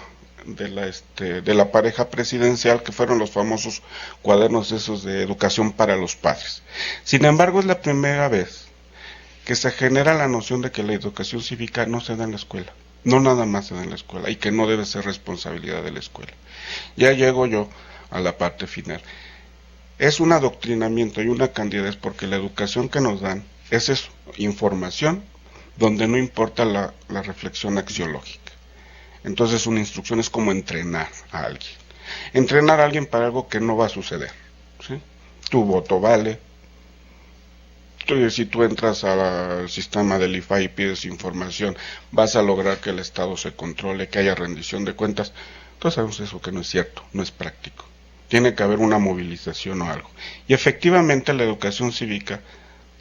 pareja presidencial, que fueron los famosos cuadernos esos de educación para los padres. Sin embargo, es la primera vez que se genera la noción de que la educación cívica no se da en la escuela, no nada más se da en la escuela, y que no debe ser responsabilidad de la escuela. Ya llego yo a la parte final. Es un adoctrinamiento y una candidez, porque la educación que nos dan es eso, información donde no importa la reflexión axiológica. Entonces una instrucción es como entrenar a alguien. Entrenar a alguien para algo que no va a suceder, ¿sí? Tu voto vale. Si tú entras al sistema del IFAI y pides información, vas a lograr que el Estado se controle, que haya rendición de cuentas. Entonces sabemos eso que no es cierto, no es práctico. Tiene que haber una movilización o algo. Y efectivamente la educación cívica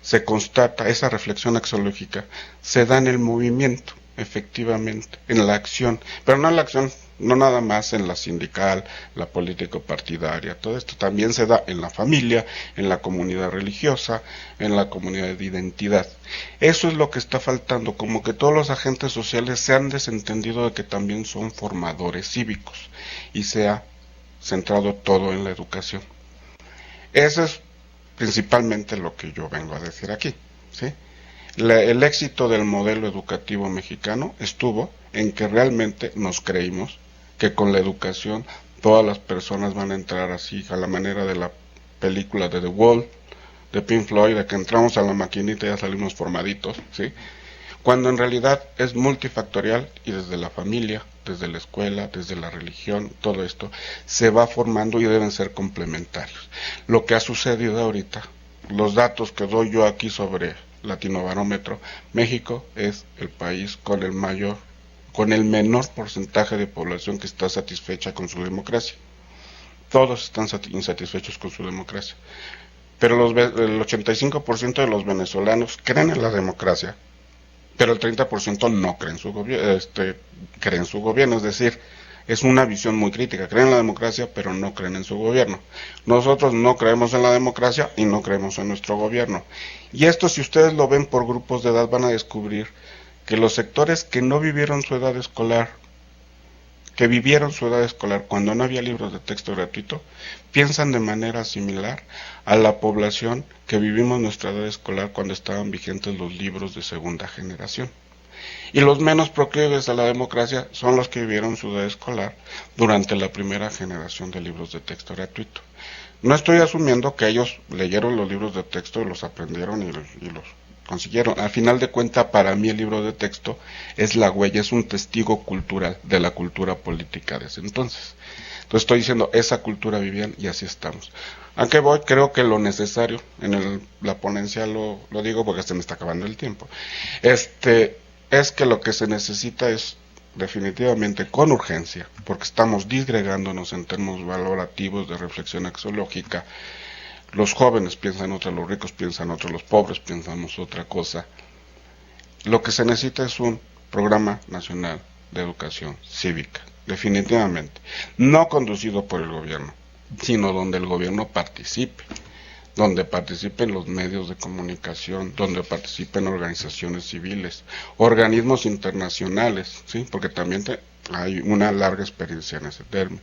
se constata, esa reflexión axiológica se da en el movimiento, efectivamente, en la acción, pero no en la acción, no nada más en la sindical, la político-partidaria, todo esto también se da en la familia, en la comunidad religiosa, en la comunidad de identidad. Eso es lo que está faltando, como que todos los agentes sociales se han desentendido de que también son formadores cívicos, y se ha centrado todo en la educación. Eso es principalmente lo que yo vengo a decir aquí, ¿sí? El éxito del modelo educativo mexicano estuvo en que realmente nos creímos que con la educación todas las personas van a entrar así, a la manera de la película de The Wall, de Pink Floyd, de que entramos a la maquinita y ya salimos formaditos, ¿sí? Cuando en realidad es multifactorial, y desde la familia, desde la escuela, desde la religión, todo esto se va formando y deben ser complementarios. Lo que ha sucedido ahorita, los datos que doy yo aquí sobre Latinobarómetro, México es el país con el menor porcentaje de población que está satisfecha con su democracia. Todos están insatisfechos con su democracia. Pero el 85% de los venezolanos creen en la democracia, pero el 30% no creen en su gobierno, es decir, es una visión muy crítica. Creen en la democracia, pero no creen en su gobierno. Nosotros no creemos en la democracia y no creemos en nuestro gobierno. Y esto, si ustedes lo ven por grupos de edad, van a descubrir que los sectores que no vivieron su edad escolar, que vivieron su edad escolar cuando no había libros de texto gratuito, piensan de manera similar a la población que vivimos nuestra edad escolar cuando estaban vigentes los libros de segunda generación. Y los menos proclives a la democracia son los que vivieron su edad escolar durante la primera generación de libros de texto gratuito. No estoy asumiendo que ellos leyeron los libros de texto y los aprendieron y los consiguieron. Al final de cuentas, para mí el libro de texto es la huella, es un testigo cultural de la cultura política de ese entonces. Entonces estoy diciendo, esa cultura vivían y así estamos. Aunque creo que lo necesario, en la ponencia lo digo porque se me está acabando el tiempo, es que lo que se necesita es definitivamente con urgencia, porque estamos disgregándonos en términos valorativos de reflexión axiológica. Los jóvenes piensan otra, los ricos piensan otra, los pobres pensamos otra cosa. Lo que se necesita es un programa nacional de educación cívica, definitivamente, no conducido por el gobierno, sino donde el gobierno participe, donde participen los medios de comunicación, donde participen organizaciones civiles, organismos internacionales, ¿sí? Porque también hay una larga experiencia en ese término,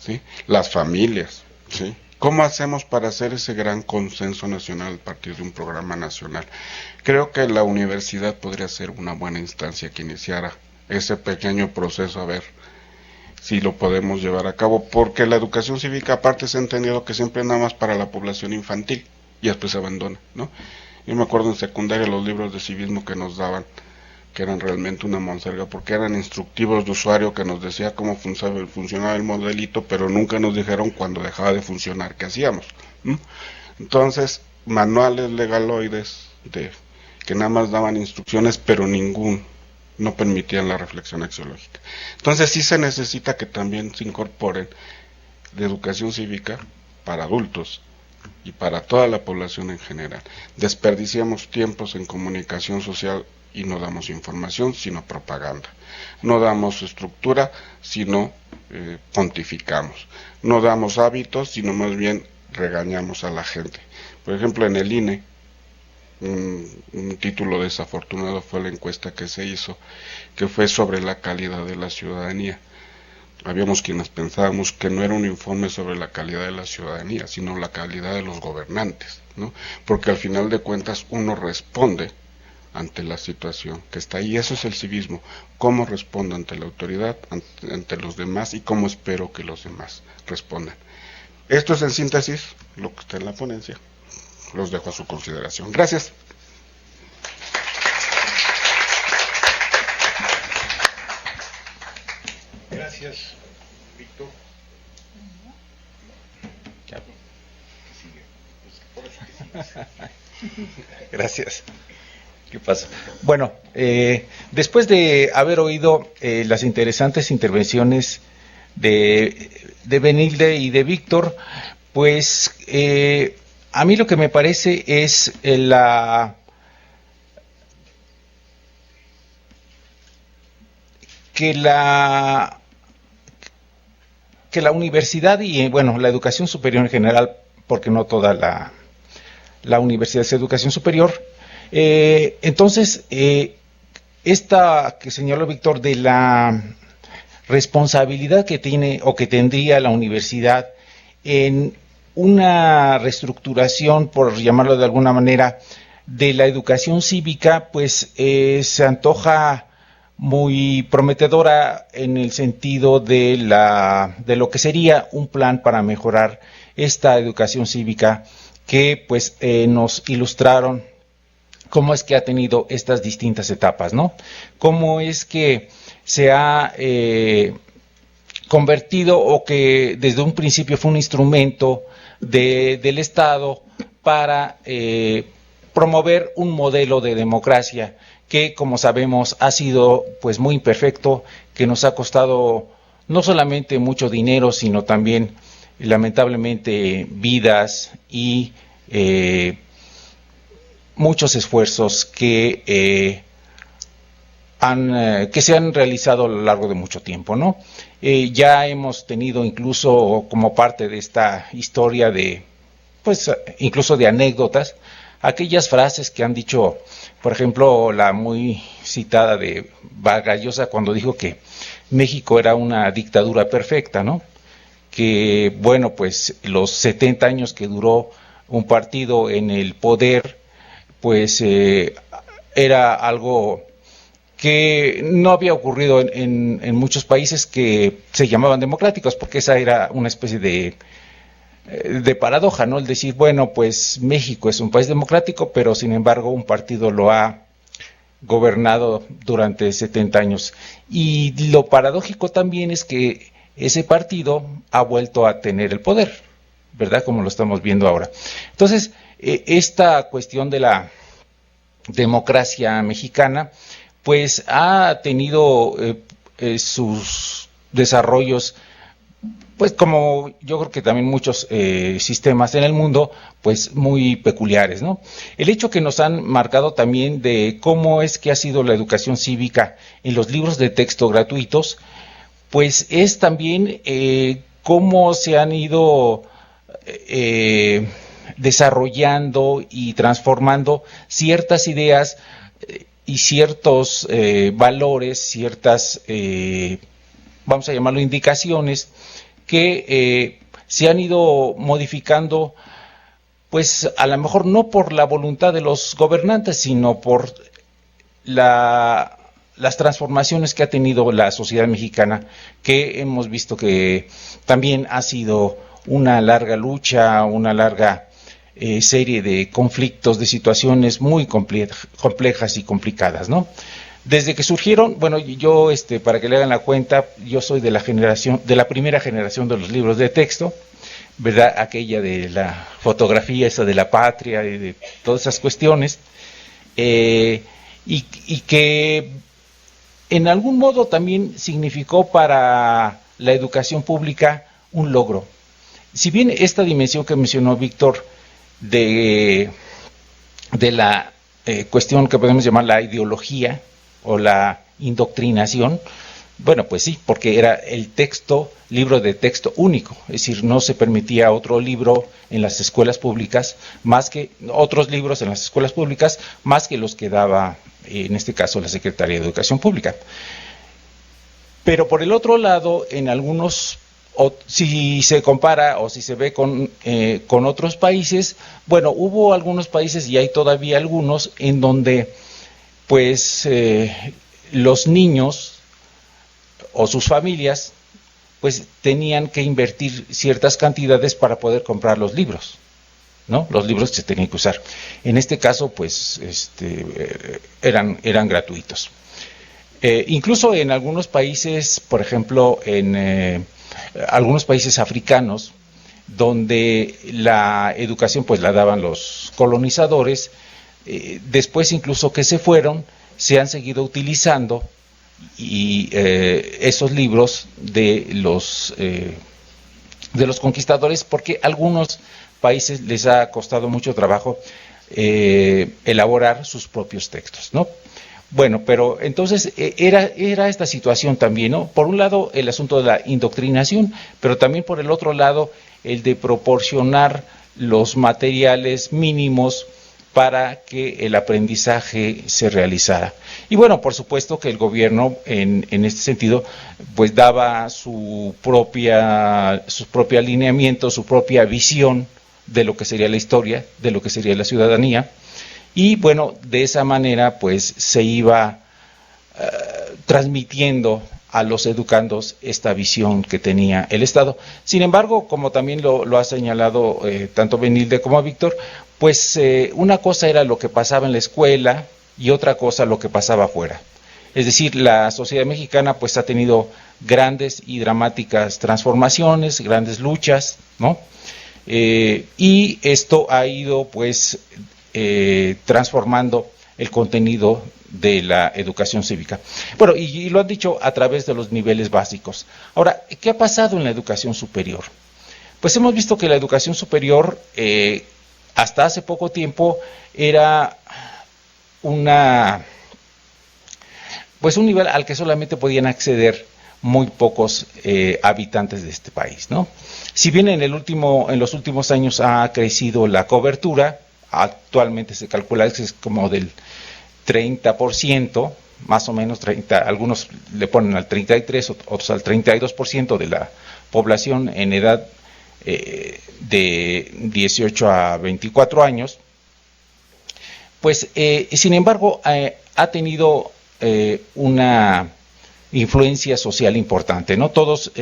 ¿sí? Las familias, ¿sí? ¿Cómo hacemos para hacer ese gran consenso nacional a partir de un programa nacional? Creo que la universidad podría ser una buena instancia que iniciara ese pequeño proceso, a ver si lo podemos llevar a cabo, porque la educación cívica aparte se ha entendido que siempre es nada más para la población infantil y después se abandona, ¿no? Yo me acuerdo en secundaria los libros de civismo que nos daban, que eran realmente una monserga, porque eran instructivos de usuario que nos decía cómo funcionaba el modelito, pero nunca nos dijeron cuando dejaba de funcionar qué hacíamos, ¿no? Entonces, manuales legaloides que nada más daban instrucciones, pero no permitían la reflexión axiológica. Entonces sí se necesita que también se incorporen de educación cívica para adultos y para toda la población en general. Desperdiciamos tiempos en comunicación social y no damos información, sino propaganda. No damos estructura, sino pontificamos. No damos hábitos, sino más bien regañamos a la gente. Por ejemplo, en el INE, un título desafortunado fue la encuesta que se hizo, que fue sobre la calidad de la ciudadanía. Habíamos quienes pensábamos que no era un informe sobre la calidad de la ciudadanía, sino la calidad de los gobernantes, ¿no? Porque al final de cuentas uno responde ante la situación que está ahí. Eso es el civismo. Cómo respondo ante la autoridad, ante los demás, y cómo espero que los demás respondan. Esto es en síntesis lo que está en la ponencia. Los dejo a su consideración. Gracias. Gracias, Víctor. Gracias. ¿Qué pasa? Bueno, después de haber oído las interesantes intervenciones de Benilde y de Víctor, pues a mí lo que me parece es que la universidad y, bueno, la educación superior en general, porque no toda la universidad es educación superior, entonces, esta que señaló Víctor de la responsabilidad que tiene o que tendría la universidad en una reestructuración, por llamarlo de alguna manera, de la educación cívica, pues se antoja muy prometedora en el sentido de lo que sería un plan para mejorar esta educación cívica que pues nos ilustraron cómo es que ha tenido estas distintas etapas, ¿no? Cómo es que se ha convertido, o que desde un principio fue un instrumento del Estado para promover un modelo de democracia que, como sabemos, ha sido pues muy imperfecto, que nos ha costado no solamente mucho dinero, sino también lamentablemente vidas y muchos esfuerzos que se han realizado a lo largo de mucho tiempo, ¿no? Ya hemos tenido incluso como parte de esta historia incluso de anécdotas, aquellas frases que han dicho, por ejemplo, la muy citada de Vargas Llosa cuando dijo que México era una dictadura perfecta, ¿no? Que, bueno, pues los 70 años que duró un partido en el poder, pues era algo que no había ocurrido en muchos países que se llamaban democráticos, porque esa era una especie de paradoja, ¿no? El decir, bueno, pues México es un país democrático, pero sin embargo un partido lo ha gobernado durante 70 años. Y lo paradójico también es que ese partido ha vuelto a tener el poder, ¿verdad? Como lo estamos viendo ahora. Entonces, esta cuestión de la democracia mexicana, pues ha tenido sus desarrollos, pues como yo creo que también muchos sistemas en el mundo, pues muy peculiares, ¿no? El hecho que nos han marcado también de cómo es que ha sido la educación cívica en los libros de texto gratuitos, pues es también cómo se han ido desarrollando y transformando ciertas ideas y ciertos valores, ciertas, vamos a llamarlo, indicaciones, que se han ido modificando, pues a lo mejor no por la voluntad de los gobernantes, sino por las transformaciones que ha tenido la sociedad mexicana, que hemos visto que también ha sido una larga lucha, una larga serie de conflictos, de situaciones muy complejas y complicadas, ¿no? Desde que surgieron, bueno, yo, para que le hagan la cuenta, yo soy de la primera generación de los libros de texto, ¿verdad? Aquella de la fotografía, esa de la patria, y de todas esas cuestiones, y que en algún modo también significó para la educación pública un logro. Si bien esta dimensión que mencionó Víctor de la cuestión que podemos llamar la ideología o la indoctrinación, Bueno, pues sí, porque era el libro de texto único, es decir, no se permitía otro libro en las escuelas públicas, otros libros en las escuelas públicas, más que los que daba, en este caso, la Secretaría de Educación Pública. Pero por el otro lado, en algunos, si se compara o si se ve con otros países, bueno, hubo algunos países y hay todavía algunos en donde, pues, los niños o sus familias, pues tenían que invertir ciertas cantidades para poder comprar los libros, ¿no? Los libros que se tenían que usar. En este caso, pues, eran gratuitos. Incluso en algunos países, por ejemplo, en algunos países africanos, donde la educación pues la daban los colonizadores, después incluso que se fueron, se han seguido utilizando y esos libros de los conquistadores, porque a algunos países les ha costado mucho trabajo elaborar sus propios textos, ¿no? Bueno, pero entonces era esta situación también, ¿no? Por un lado el asunto de la indoctrinación, pero también por el otro lado el de proporcionar los materiales mínimos para que el aprendizaje se realizara. Y bueno, por supuesto que el gobierno en este sentido pues daba su propia alineamiento, su propia visión de lo que sería la historia, de lo que sería la ciudadanía, y bueno, de esa manera pues se iba transmitiendo a los educandos esta visión que tenía el Estado. Sin embargo, como también lo ha señalado tanto Benilde como Víctor, pues una cosa era lo que pasaba en la escuela y otra cosa lo que pasaba afuera. Es decir, la sociedad mexicana pues ha tenido grandes y dramáticas transformaciones, grandes luchas, ¿no? Y esto ha ido pues transformando el contenido de la educación cívica. Bueno, y lo han dicho a través de los niveles básicos. Ahora, ¿qué ha pasado en la educación superior? Pues hemos visto que la educación superior hasta hace poco tiempo era un nivel al que solamente podían acceder muy pocos habitantes de este país, ¿no? Si bien en los últimos años ha crecido la cobertura, actualmente se calcula que es como del 30%, más o menos 30, algunos le ponen al 33, otros al 32% de la población en edad de 18 a 24 años, pues sin embargo ha tenido una influencia social importante, ¿no? Todos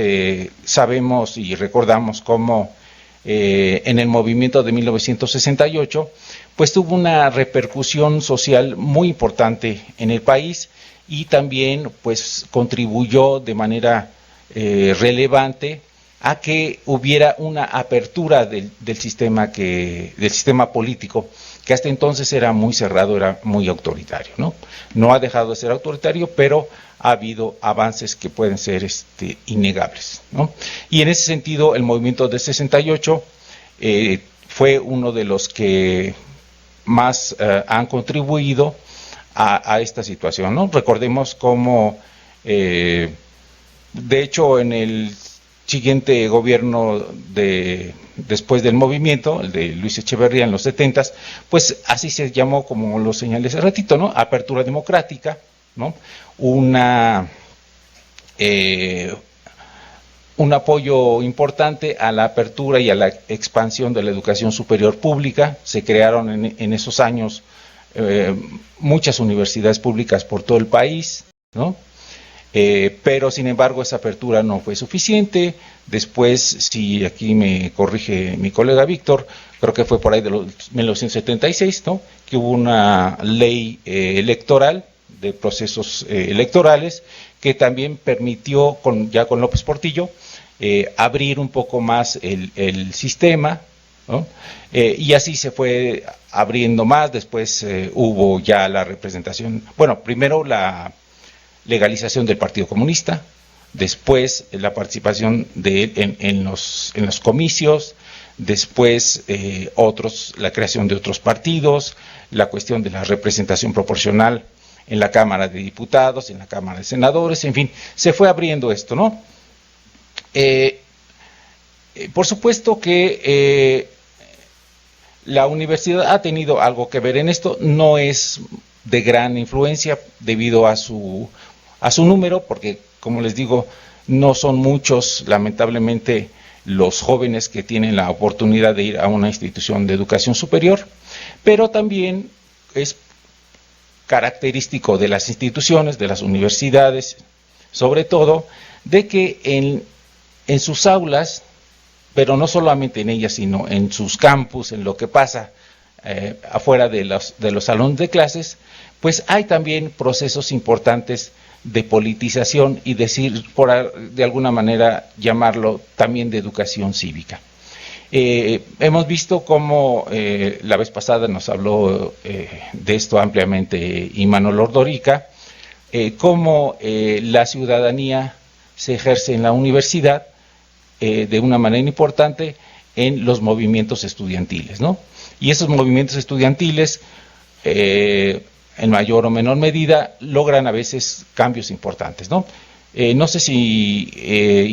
sabemos y recordamos cómo en el movimiento de 1968, pues tuvo una repercusión social muy importante en el país y también pues contribuyó de manera relevante a que hubiera una apertura del sistema político, que hasta entonces era muy cerrado, era muy autoritario, ¿no? No ha dejado de ser autoritario, pero ha habido avances que pueden ser innegables, ¿no? Y en ese sentido, el movimiento del 68 fue uno de los que más han contribuido a esta situación, ¿no? Recordemos cómo, de hecho, en el siguiente gobierno después del movimiento, el de Luis Echeverría en los 70s, pues así se llamó, como lo señalé hace ratito, ¿no? Apertura democrática, ¿no? Un apoyo importante a la apertura y a la expansión de la educación superior pública. Se crearon en esos años muchas universidades públicas por todo el país, ¿no? Pero sin embargo esa apertura no fue suficiente. Después, si aquí me corrige mi colega Víctor, creo que fue por ahí de los 1976, ¿no? Que hubo una ley electoral de procesos electorales que también permitió, ya con López Portillo, abrir un poco más el sistema, ¿no? Y así se fue abriendo más. Después hubo ya la representación, bueno, primero la legalización del Partido Comunista, después la participación de él en los comicios, después la creación de otros partidos, la cuestión de la representación proporcional en la Cámara de Diputados, en la Cámara de Senadores, en fin, se fue abriendo esto, ¿no? Por supuesto que la universidad ha tenido algo que ver en esto, no es de gran influencia debido a su número, porque, como les digo, no son muchos, lamentablemente, los jóvenes que tienen la oportunidad de ir a una institución de educación superior, pero también es característico de las instituciones, de las universidades, sobre todo, de que en sus aulas, pero no solamente en ellas, sino en sus campus, en lo que pasa afuera de los salones de clases, pues hay también procesos importantes de politización y de alguna manera llamarlo también de educación cívica. Hemos visto cómo la vez pasada nos habló de esto ampliamente Imanol Ordorica, cómo la ciudadanía se ejerce en la universidad de una manera importante en los movimientos estudiantiles, ¿no? Y esos movimientos estudiantiles, en mayor o menor medida, logran a veces cambios importantes, ¿no? No sé si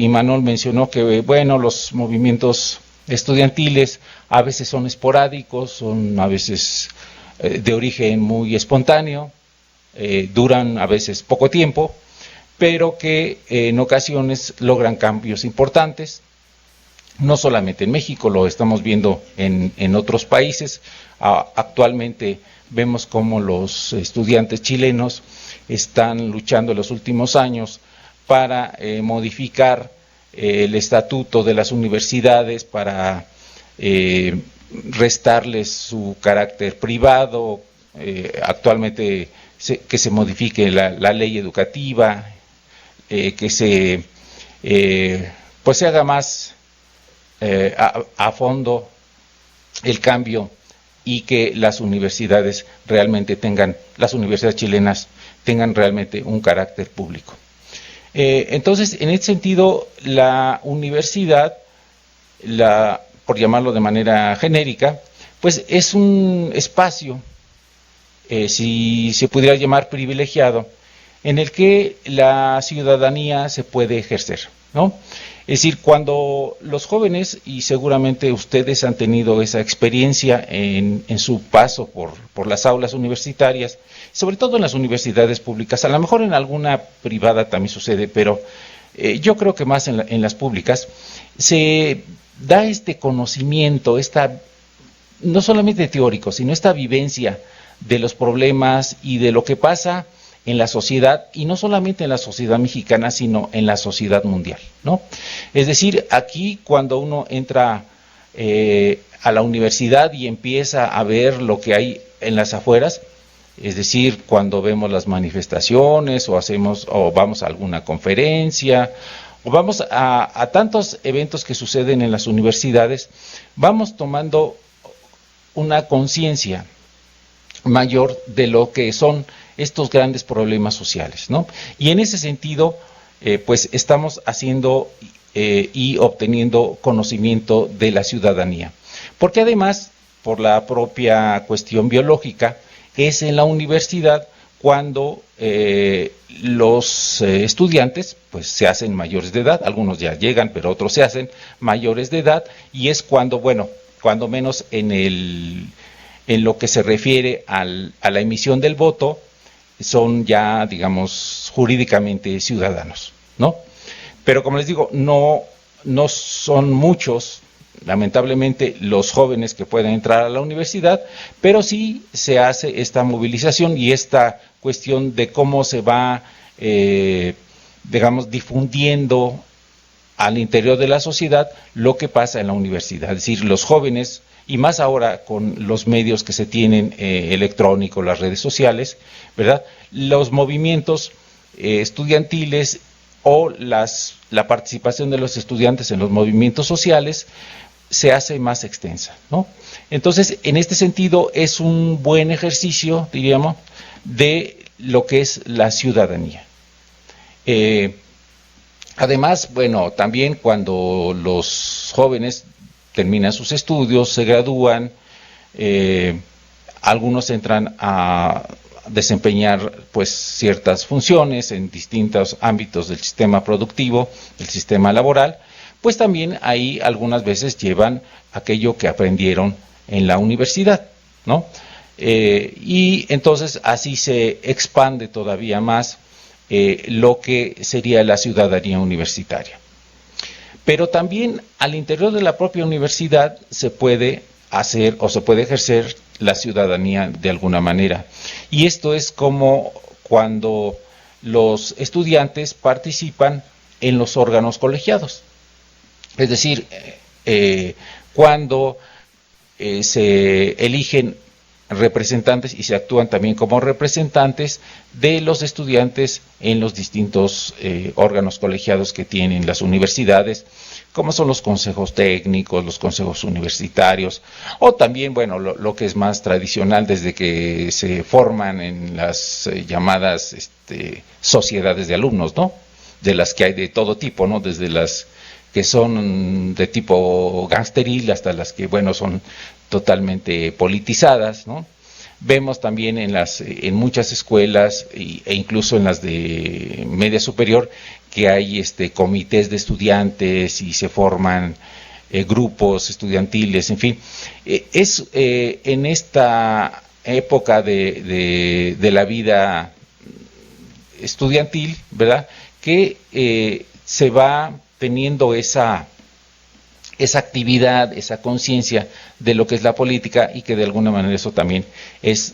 Imanol mencionó que, bueno, los movimientos estudiantiles a veces son esporádicos, son a veces de origen muy espontáneo, duran a veces poco tiempo, pero que en ocasiones logran cambios importantes, no solamente en México, lo estamos viendo en otros países. Actualmente vemos cómo los estudiantes chilenos están luchando en los últimos años para modificar el estatuto de las universidades, para restarles su carácter privado, actualmente que se modifique la ley educativa, que se haga más a fondo el cambio y que las universidades las universidades chilenas tengan realmente un carácter público. Entonces, en este sentido, la universidad, por llamarlo de manera genérica, pues es un espacio, si se pudiera llamar privilegiado, en el que la ciudadanía se puede ejercer, ¿no? Es decir, cuando los jóvenes, y seguramente ustedes han tenido esa experiencia en su paso por las aulas universitarias, sobre todo en las universidades públicas, a lo mejor en alguna privada también sucede, pero yo creo que más en las públicas, se da este conocimiento, no solamente teórico, sino esta vivencia de los problemas y de lo que pasa en la sociedad, y no solamente en la sociedad mexicana, sino en la sociedad mundial, ¿no? Es decir, aquí cuando uno entra a la universidad y empieza a ver lo que hay en las afueras, es decir, cuando vemos las manifestaciones o vamos a alguna conferencia, o vamos a tantos eventos que suceden en las universidades, vamos tomando una conciencia mayor de lo que son estos grandes problemas sociales, ¿no? Y en ese sentido, pues estamos haciendo y obteniendo conocimiento de la ciudadanía. Porque además, por la propia cuestión biológica, es en la universidad cuando los estudiantes pues se hacen mayores de edad, algunos ya llegan, pero otros se hacen mayores de edad, y es cuando menos en lo que se refiere a la emisión del voto, son ya, digamos, jurídicamente ciudadanos, ¿no? Pero como les digo, no son muchos, lamentablemente, los jóvenes que pueden entrar a la universidad, pero sí se hace esta movilización y esta cuestión de cómo se va, digamos, difundiendo al interior de la sociedad lo que pasa en la universidad. Es decir, los jóvenes, y más ahora con los medios que se tienen electrónicos, las redes sociales, ¿verdad? Los movimientos estudiantiles o la participación de los estudiantes en los movimientos sociales se hace más extensa, ¿no? Entonces, en este sentido, es un buen ejercicio, diríamos, de lo que es la ciudadanía. Además, bueno, también cuando los jóvenes terminan sus estudios, se gradúan, algunos entran desempeñar pues ciertas funciones en distintos ámbitos del sistema productivo, del sistema laboral, pues también ahí algunas veces llevan aquello que aprendieron en la universidad, ¿no? Y entonces así se expande todavía más lo que sería la ciudadanía universitaria. Pero también al interior de la propia universidad se puede hacer o se puede ejercer la ciudadanía de alguna manera. Y esto es como cuando los estudiantes participan en los órganos colegiados. Es decir, cuando se eligen representantes y se actúan también como representantes de los estudiantes en los distintos órganos colegiados que tienen las universidades, como son los consejos técnicos, los consejos universitarios, o también, bueno, lo que es más tradicional desde que se forman en las llamadas sociedades de alumnos, ¿no? De las que hay de todo tipo, ¿no? Desde las que son de tipo gangsteril hasta las que, bueno, son totalmente politizadas, ¿no? Vemos también en muchas escuelas e incluso en las de media superior que hay comités de estudiantes y se forman grupos estudiantiles, en fin. En esta época de la vida estudiantil, ¿verdad?, que se va teniendo esa actividad, esa conciencia de lo que es la política y que de alguna manera eso también es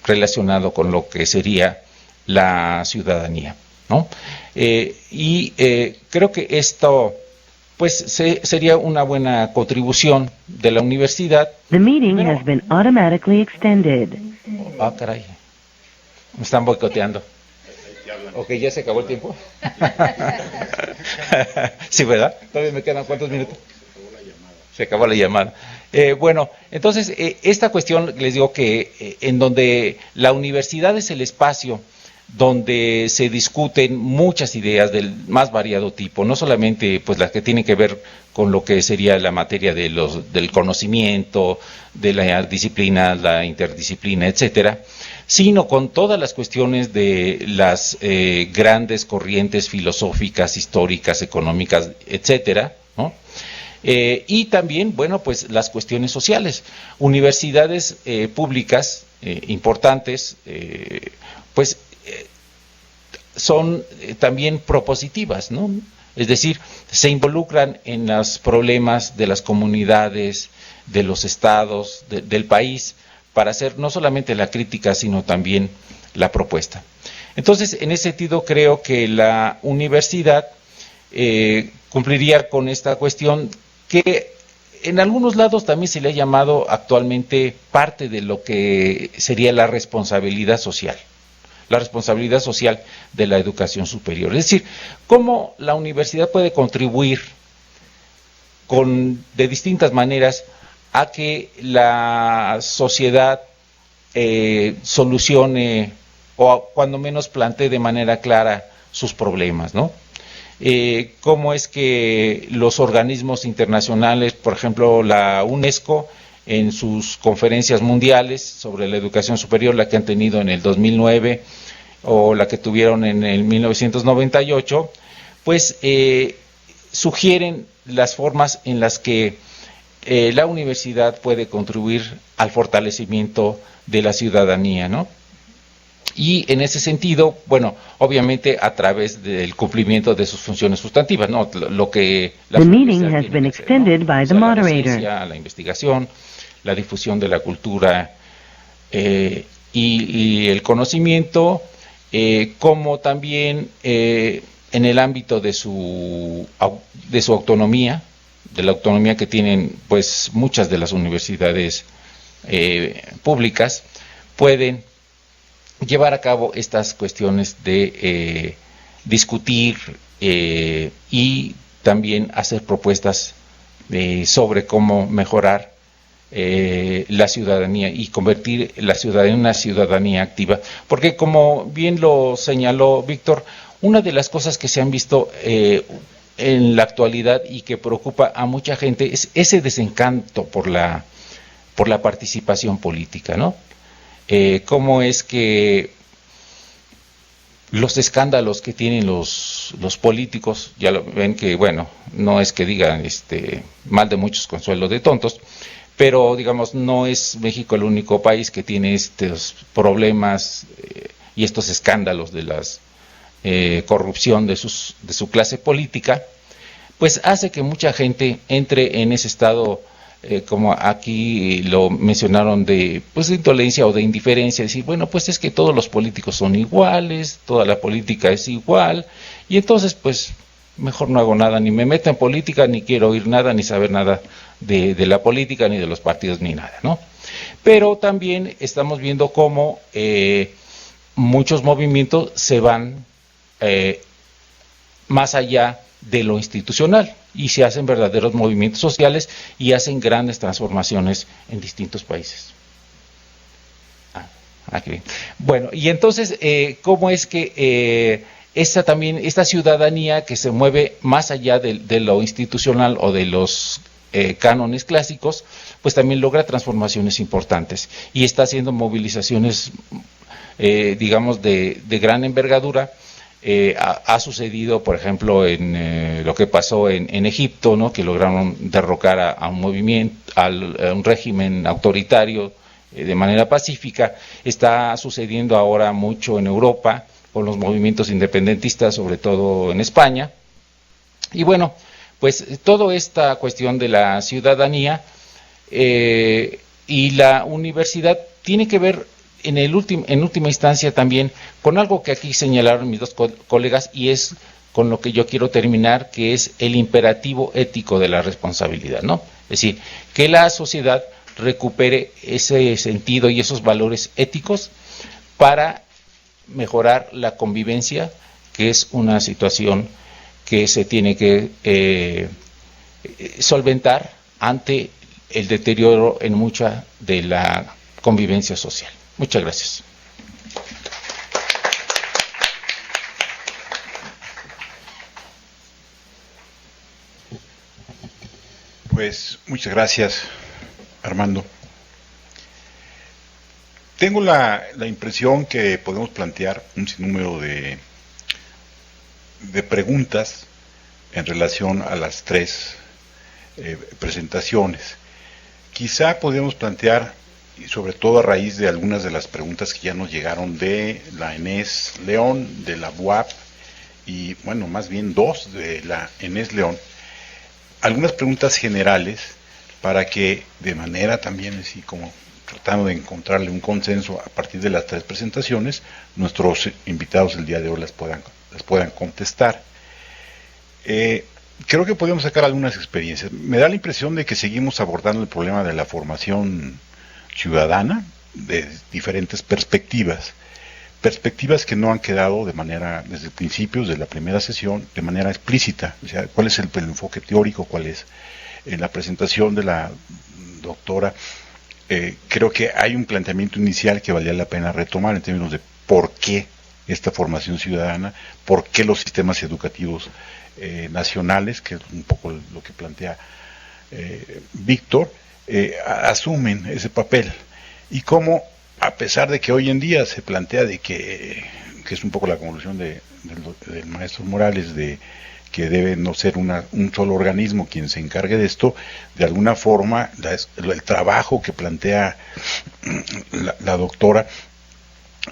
relacionado con lo que sería la ciudadanía, ¿no? Creo que esto pues sería una buena contribución de la universidad. The meeting has been automatically extended. Ah, caray. Me están boicoteando. Ok, ¿ya se acabó el tiempo? Sí, ¿verdad? Todavía me quedan ¿cuántos minutos? Se acabó la llamada. Bueno, entonces, esta cuestión, les digo que en donde la universidad es el espacio donde se discuten muchas ideas del más variado tipo, no solamente pues las que tienen que ver con lo que sería la materia del conocimiento, de la disciplina, la interdisciplina, etcétera, sino con todas las cuestiones de las grandes corrientes filosóficas, históricas, económicas, etcétera, ¿no? Y también, bueno, pues las cuestiones sociales. Universidades públicas importantes, pues son también propositivas, ¿no? Es decir, se involucran en los problemas de las comunidades, de los estados, del país, para hacer no solamente la crítica, sino también la propuesta. Entonces, en ese sentido, creo que la universidad cumpliría con esta cuestión que en algunos lados también se le ha llamado actualmente parte de lo que sería la responsabilidad social de la educación superior. Es decir, cómo la universidad puede contribuir de distintas maneras a que la sociedad solucione o cuando menos plantee de manera clara sus problemas, ¿no? Cómo es que los organismos internacionales, por ejemplo la UNESCO, en sus conferencias mundiales sobre la educación superior, la que han tenido en el 2009 o la que tuvieron en el 1998, pues sugieren las formas en las que la universidad puede contribuir al fortalecimiento de la ciudadanía, ¿no? Y en ese sentido, bueno, obviamente a través del cumplimiento de sus funciones sustantivas, ¿no? Lo que la universidad tiene que hacer, ¿no? O sea, la docencia, la investigación, la difusión de la cultura y el conocimiento, como también en el ámbito de su autonomía, de la autonomía que tienen pues muchas de las universidades públicas, pueden llevar a cabo estas cuestiones de discutir y también hacer propuestas sobre cómo mejorar la ciudadanía y convertir la ciudadanía en una ciudadanía activa. Porque como bien lo señaló Víctor, una de las cosas que se han visto en la actualidad y que preocupa a mucha gente es ese desencanto por la participación política, ¿no? cómo es que los escándalos que tienen los políticos, ya lo ven que, bueno, no es que digan mal de muchos consuelo de tontos, pero digamos, no es México el único país que tiene estos problemas y estos escándalos de la corrupción de su clase política, pues hace que mucha gente entre en ese estado, como aquí lo mencionaron, de indolencia o de indiferencia, decir, bueno, pues es que todos los políticos son iguales, toda la política es igual, y entonces pues mejor no hago nada, ni me meto en política, ni quiero oír nada, ni saber nada de la política, ni de los partidos, ni nada, ¿no? Pero también estamos viendo cómo muchos movimientos se van más allá de lo institucional y se hacen verdaderos movimientos sociales y hacen grandes transformaciones en distintos países. Aquí. Bueno, y entonces, ¿cómo es que esta ciudadanía que se mueve más allá de lo institucional o de los cánones clásicos, pues también logra transformaciones importantes y está haciendo movilizaciones, digamos, de gran envergadura? Ha sucedido, por ejemplo, en lo que pasó en Egipto, ¿no? Que lograron derrocar a un movimiento, a un régimen autoritario de manera pacífica. Está sucediendo ahora mucho en Europa con los movimientos independentistas, sobre todo en España. Y bueno, pues toda esta cuestión de la ciudadanía y la universidad tiene que ver en última instancia también con algo que aquí señalaron mis dos colegas, y es con lo que yo quiero terminar, que es el imperativo ético de la responsabilidad, ¿no? Es decir, que la sociedad recupere ese sentido y esos valores éticos para mejorar la convivencia, que es una situación que se tiene que solventar ante el deterioro en mucha de la convivencia social. Muchas gracias. Pues muchas gracias, Armando. Tengo la impresión que podemos plantear un sinnúmero de preguntas en relación a las tres presentaciones. Quizá podríamos plantear, y sobre todo a raíz de algunas de las preguntas que ya nos llegaron de la Enes León, de la BUAP, y bueno, más bien dos de la Enes León, algunas preguntas generales para que de manera también así como tratando de encontrarle un consenso a partir de las tres presentaciones, nuestros invitados el día de hoy las puedan contestar. Creo que podemos sacar algunas experiencias. Me da la impresión de que seguimos abordando el problema de la formación ciudadana de diferentes perspectivas que no han quedado de manera, desde principios de la primera sesión, de manera explícita. O sea, cuál es el enfoque teórico, cuál es. En la presentación de la doctora, creo que hay un planteamiento inicial que valía la pena retomar en términos de por qué esta formación ciudadana, por qué los sistemas educativos nacionales, que es un poco lo que plantea Víctor, asumen ese papel, y cómo, a pesar de que hoy en día se plantea de que es un poco la conclusión del maestro Morales, de que debe no ser un solo organismo quien se encargue de esto, de alguna forma el trabajo que plantea la doctora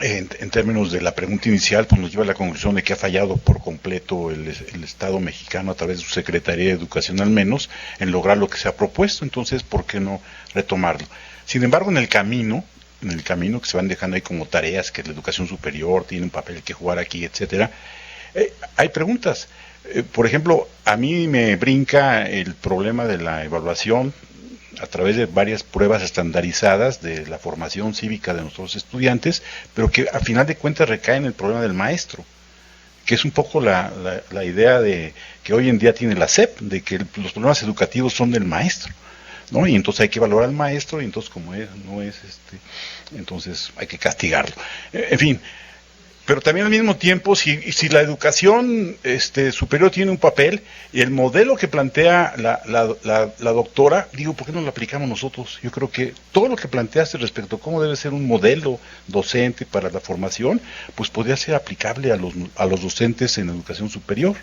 en términos de la pregunta inicial, pues nos lleva a la conclusión de que ha fallado por completo el Estado mexicano, a través de su Secretaría de Educación al menos, en lograr lo que se ha propuesto. Entonces, ¿por qué no retomarlo? Sin embargo, en el camino que se van dejando ahí como tareas, que la educación superior tiene un papel que jugar aquí, etcétera, hay preguntas. Por ejemplo, a mí me brinca el problema de la evaluación a través de varias pruebas estandarizadas de la formación cívica de nuestros estudiantes, pero que a final de cuentas recae en el problema del maestro, que es un poco la idea de que hoy en día tiene la SEP, de que los problemas educativos son del maestro, ¿no? Y entonces hay que valorar al maestro, y entonces como no es entonces hay que castigarlo. En fin, pero también al mismo tiempo, si la educación superior tiene un papel, y el modelo que plantea la doctora, digo, ¿por qué no lo aplicamos nosotros? Yo creo que todo lo que planteaste respecto a cómo debe ser un modelo docente para la formación, pues podría ser aplicable a los docentes en educación superior.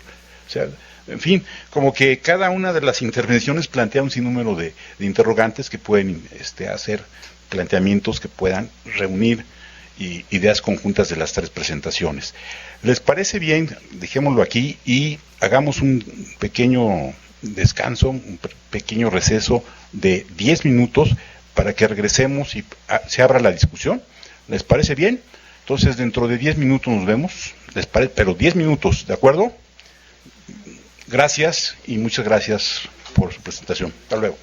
O sea, en fin, como que cada una de las intervenciones plantea un sinnúmero de interrogantes que pueden hacer planteamientos que puedan reunir ideas conjuntas de las tres presentaciones. ¿Les parece bien? Dejémoslo aquí y hagamos un pequeño descanso, un pequeño receso de 10 minutos para que regresemos y se abra la discusión. ¿Les parece bien? Entonces, dentro de 10 minutos nos vemos, pero 10 minutos, ¿de acuerdo? Gracias y muchas gracias por su presentación. Hasta luego.